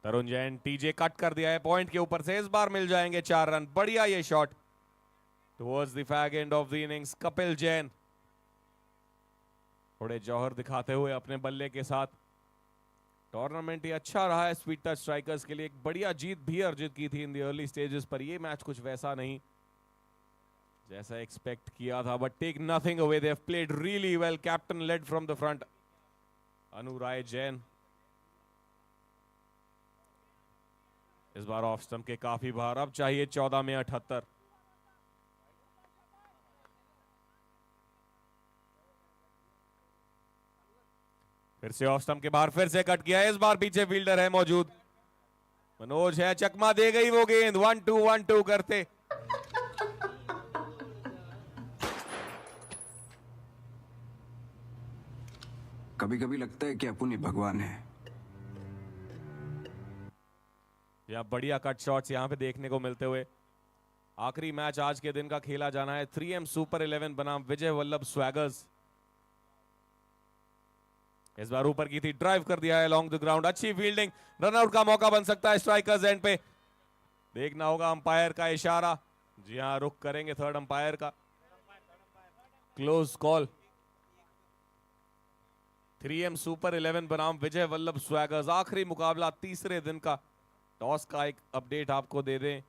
तरुण जैन, टीजे कट कर दिया है पॉइंट के ऊपर से, इस बार मिल जाएंगे 4 रन। बढ़िया ये shot towards the fag end of the innings. Kapil Jain थोड़े जौहर दिखाते हुए अपने बल्ले के साथ। टूर्नामेंट ये अच्छा रहा है स्वीट टच स्ट्राइकर्स के लिए, एक बढ़िया जीत भी अर्जित की थी इन द अर्ली स्टेजेस, पर ये मैच कुछ वैसा नहीं जैसा एक्सपेक्ट किया था। But take nothing away, they have played really well. Captain led from the front, Anurai Jain. इस बार ऑफ स्टंप के काफी बाहर, अब चाहिए 14 में 78। फिर से ऑफ स्टंप के बाहर, फिर से कट किया, इस बार पीछे फील्डर है मौजूद, मनोज है, चकमा दे गई वो गेंद, 1-2 करते। कभी कभी लगता है कि अपन ही भगवान है। या बढ़िया कट शॉट्स यहां पे देखने को मिलते हुए। आखिरी मैच आज के दिन का खेला जाना है 3M सुपर 11 बनाम विजय वल्लभ स्वैगर्स। इस बार ऊपर की थी, ड्राइव कर दिया है लॉन्ग द ग्राउंड, अच्छी फील्डिंग, रनआउट का मौका बन सकता है स्ट्राइकर्स एंड पे। देखना होगा अंपायर का इशारा, जी हां रुख करेंगे थर्ड अंपायर का। Close call. 3M सुपर 11 बनाम विजय वल्लभ स्वैगर्स, आखिरी मुकाबला तीसरे दिन का। टॉस का एक अपडेट आपको दे दें,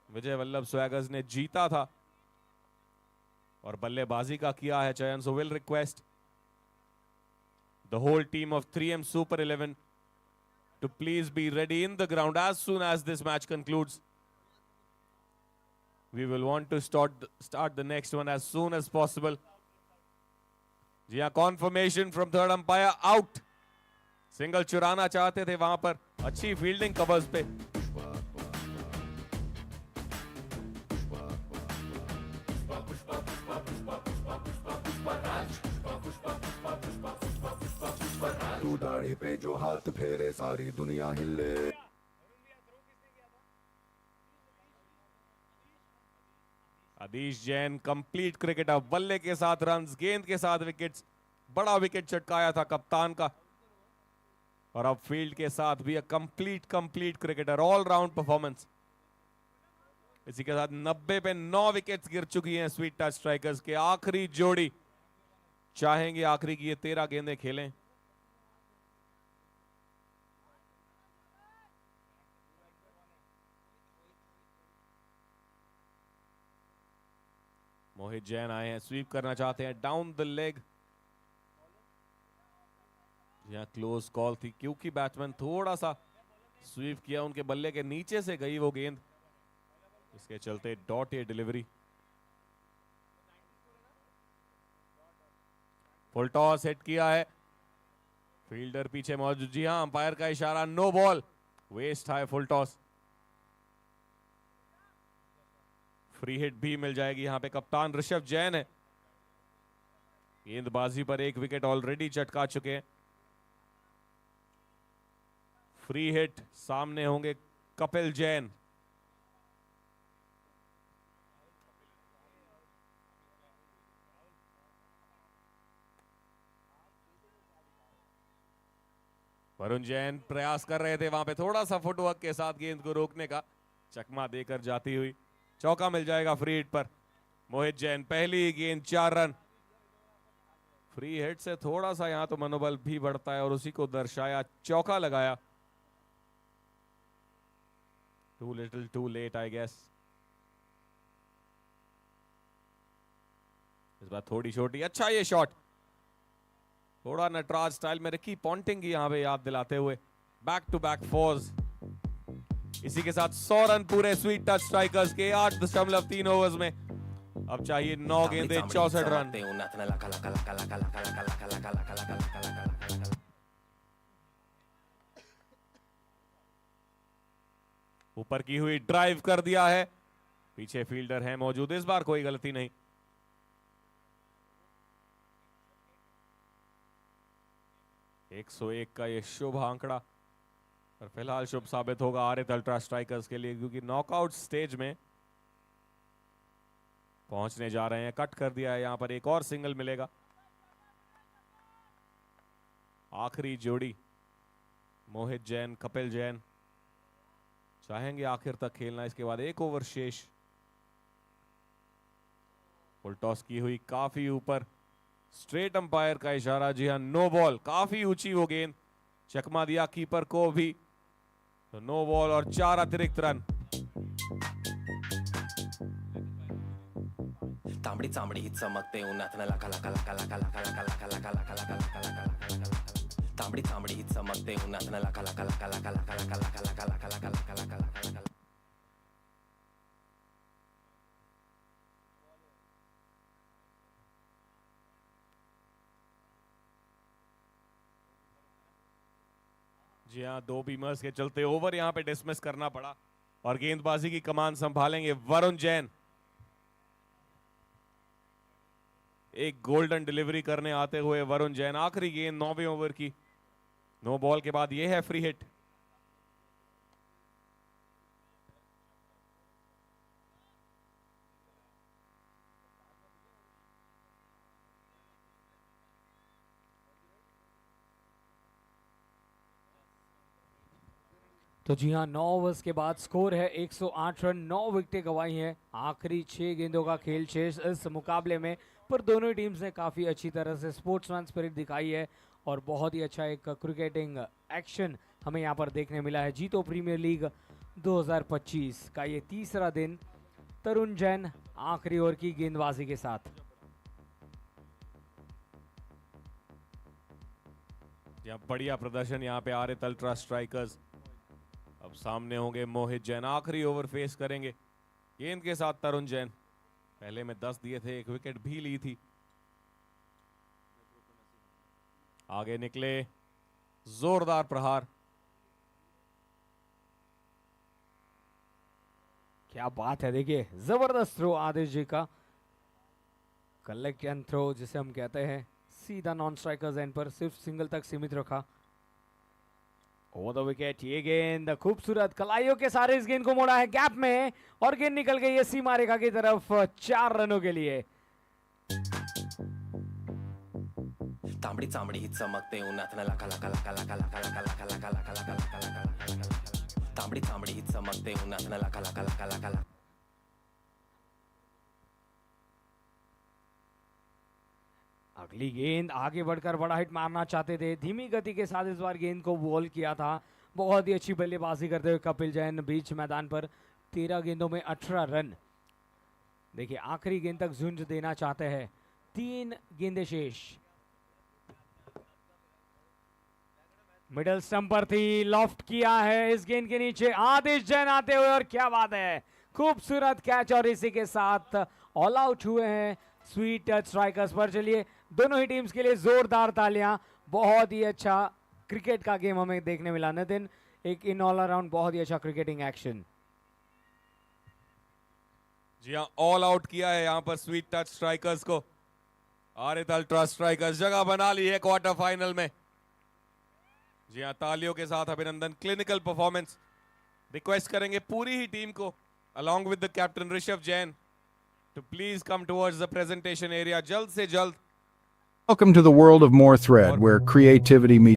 विजय वल्लभ स्वैगर्स ने जीता था और बल्लेबाजी का किया है चयन। So will request the whole team of 3M Super 11 to please be ready in the ground as soon as this match concludes. We will want to start the next one as soon as possible. जी हाँ, confirmation from third umpire out. Single चुराना चाहते थे वहां पर, अच्छी fielding covers पे. तू दाढ़ी पे जो हाथ फेरे सारी दुनिया हिले. आदिश जैन कंप्लीट क्रिकेटर, बल्ले के साथ रन्स, गेंद के साथ विकेट्स. बड़ा विकेट चटकाया था कप्तान का. और अब फील्ड के साथ भी complete cricketer, all round performance. इसी के साथ 90 पे 9 विकेट्स गिर चुकी हैं स्वीट टच स्ट्राइकर्स के. आखिरी जोड़ी चाहेंगे आखिरी की ये 13 गेंदें खेलें. मोहित जैन आए हैं, स्वीप करना चाहते हैं डाउन द लेग. यहां क्लोज कॉल थी क्योंकि बैट्समैन थोड़ा सा स्वीप किया, उनके बल्ले के नीचे से गई वो गेंद. इसके चलते dot a delivery. Full toss hit किया है, फील्डर पीछे मौजूद. जी हां, अंपायर का इशारा, नो बॉल, वेस्ट है फुल टॉस. फ्री हिट भी मिल जाएगी यहां पे. कप्तान ऋषभ जैन है, गेंदबाजी पर एक विकेट ऑलरेडी चटका चुके हैं. फ्री हिट सामने होंगे कपिल जैन. वरुण जैन प्रयास कर रहे थे वहां पे थोड़ा सा फुटवर्क के साथ गेंद को रोकने का, चकमा देकर जाती हुई. चौका मिल जाएगा फ्री हिट पर. मोहित जैन पहली गेंद 4 रन. फ्री हिट से थोड़ा सा यहां तो मनोबल भी बढ़ता है और उसी को दर्शाया, चौका लगाया. Too little, too late, I guess. इस बार थोड़ी छोटी, अच्छा ये शॉट, थोड़ा नटराज स्टाइल में रिकी पॉन्टिंग की यहां पे याद दिलाते हुए. Back to back fours. इसी के साथ 100 रन पूरे स्वीट टच स्ट्राइकर्स के 8.3 ओवर्स में. अब चाहिए 9 गेंदें 64 रन. ऊपर की हुई ड्राइव कर दिया है, पीछे फील्डर है मौजूद. इस बार कोई गलती नहीं. एक 101 का ये शुभ आंकड़ा और फिलहाल शुभ साबित होगा आरित अल्ट्रा स्ट्राइकर्स के लिए, क्योंकि नॉकआउट स्टेज में पहुंचने जा रहे हैं. कट कर दिया है यहां पर, एक और सिंगल मिलेगा. आखिरी जोड़ी मोहित जैन कपिल जैन चाहेंगे आखिर तक खेलना. इसके बाद 1 ओवर शेष. फुल टॉस की हुई काफी ऊपर, स्ट्रेट अंपायर का इशारा. जी हां, नो बॉल, काफी ऊंची वो गेंद, चकमा दिया कीपर को भी. तो नो बॉल और 4 अतिरिक्त रन. तांबडी चांबडी चमकते उन्हात लका लका लका लका लका लका लका लका लका लका लका लका. तांबडी चांबडी चमकते उन्हात लका लका लका लका लका लका लका लका लका लका लका लका लका. जी हाँ, 2 बीमर्स के चलते ओवर यहां पे डिसमिस करना पड़ा और गेंदबाजी की कमान संभालेंगे वरुण जैन. एक गोल्डन डिलीवरी करने आते हुए वरुण जैन. आखिरी गेंद 9वें ओवर की, नो बॉल के बाद यह है फ्री हिट. तो जी हाँ, 9 ओवर्स के बाद स्कोर है 108 रन, 9 विकेटें गंवाई हैं. आखिरी 6 गेंदों का खेल शेष इस मुकाबले में, पर दोनों टीम्स ने काफ़ी अच्छी तरह से स्पोर्ट्समैन स्पिरिट दिखाई है और बहुत ही अच्छा एक क्रिकेटिंग एक्शन हमें यहाँ पर देखने मिला है. जीतो प्रीमियर लीग 2025 का ये तीसरा दिन तरुण जैन आखिरी ओवर की गेंदबाजी के साथ. क्या बढ़िया प्रदर्शन यहाँ पे आरित अल्ट्रा स्ट्राइकर्स। अब सामने होंगे मोहित जैन, आखिरी ओवर फेस करेंगे गेंद के साथ तरुण जैन। पहले में 10 दिए थे, 1 विकेट भी ली थी। आगे निकले, जोरदार प्रहार। क्या बात है, देखिए जबरदस्त थ्रो आदिश जी का। कलेक्ट एंड थ्रो जिसे हम कहते हैं, सीधा नॉन स्ट्राइकर्स एंड पर सिर्फ सिंगल तक सीमित रखा। ओवर द विकेट, ये गेंद खूबसूरत कलाइयों के सारे इस गेंद को मोड़ा है गैप में और गेंद निकल गई है सीमा रेखा की तरफ 4 रनों के लिए। तांबडी चांबडी ही चमकते उन्हात लका लका लका लका लका लका लका लका लका लका लका लका लका। तांबडी चांबडी ही चमकते उन्हात लका लका लका लका लका। अगली गेंद आगे बढ़कर बड़ा हिट मारना चाहते थे, धीमी गति के साथ इस बार गेंद को बॉल किया था। बहुत ही अच्छी बल्लेबाजी करते हुए कपिल जैन बीच मैदान पर 13 गेंदों में 18 रन। देखिए आखिरी गेंद तक झुंझ देना चाहते हैं, 3 गेंदें शेष। मिडल स्टंप पर थी, लॉफ्ट किया है इस गेंद के नीचे आदिश जैन आते हुए और क्या बात है, खूबसूरत कैच और इसी के साथ ऑल आउट हुए हैं स्वीट टच स्ट्राइकर्स पर। चलिए दोनों ही टीम्स के लिए जोरदार तालियां। बहुत ही अच्छा क्रिकेट का गेम हमें देखने मिला नितिन, एक इन ऑल अराउंड बहुत ही अच्छा क्रिकेटिंग एक्शन। जी हाँ, ऑल आउट किया है यहाँ पर स्वीट टच स्ट्राइकर्स को। आरित अल्ट्रा स्ट्राइकर्स जगह बना ली है क्वार्टर फाइनल में। जी हाँ, तालियों के साथ अभिनंदन, क्लिनिकल परफॉर्मेंस। रिक्वेस्ट करेंगे पूरी ही टीम को along with the captain Rishabh Jain to please come towards the presentation area जल्द से जल्द। Welcome to the world of More Thread, where creativity meets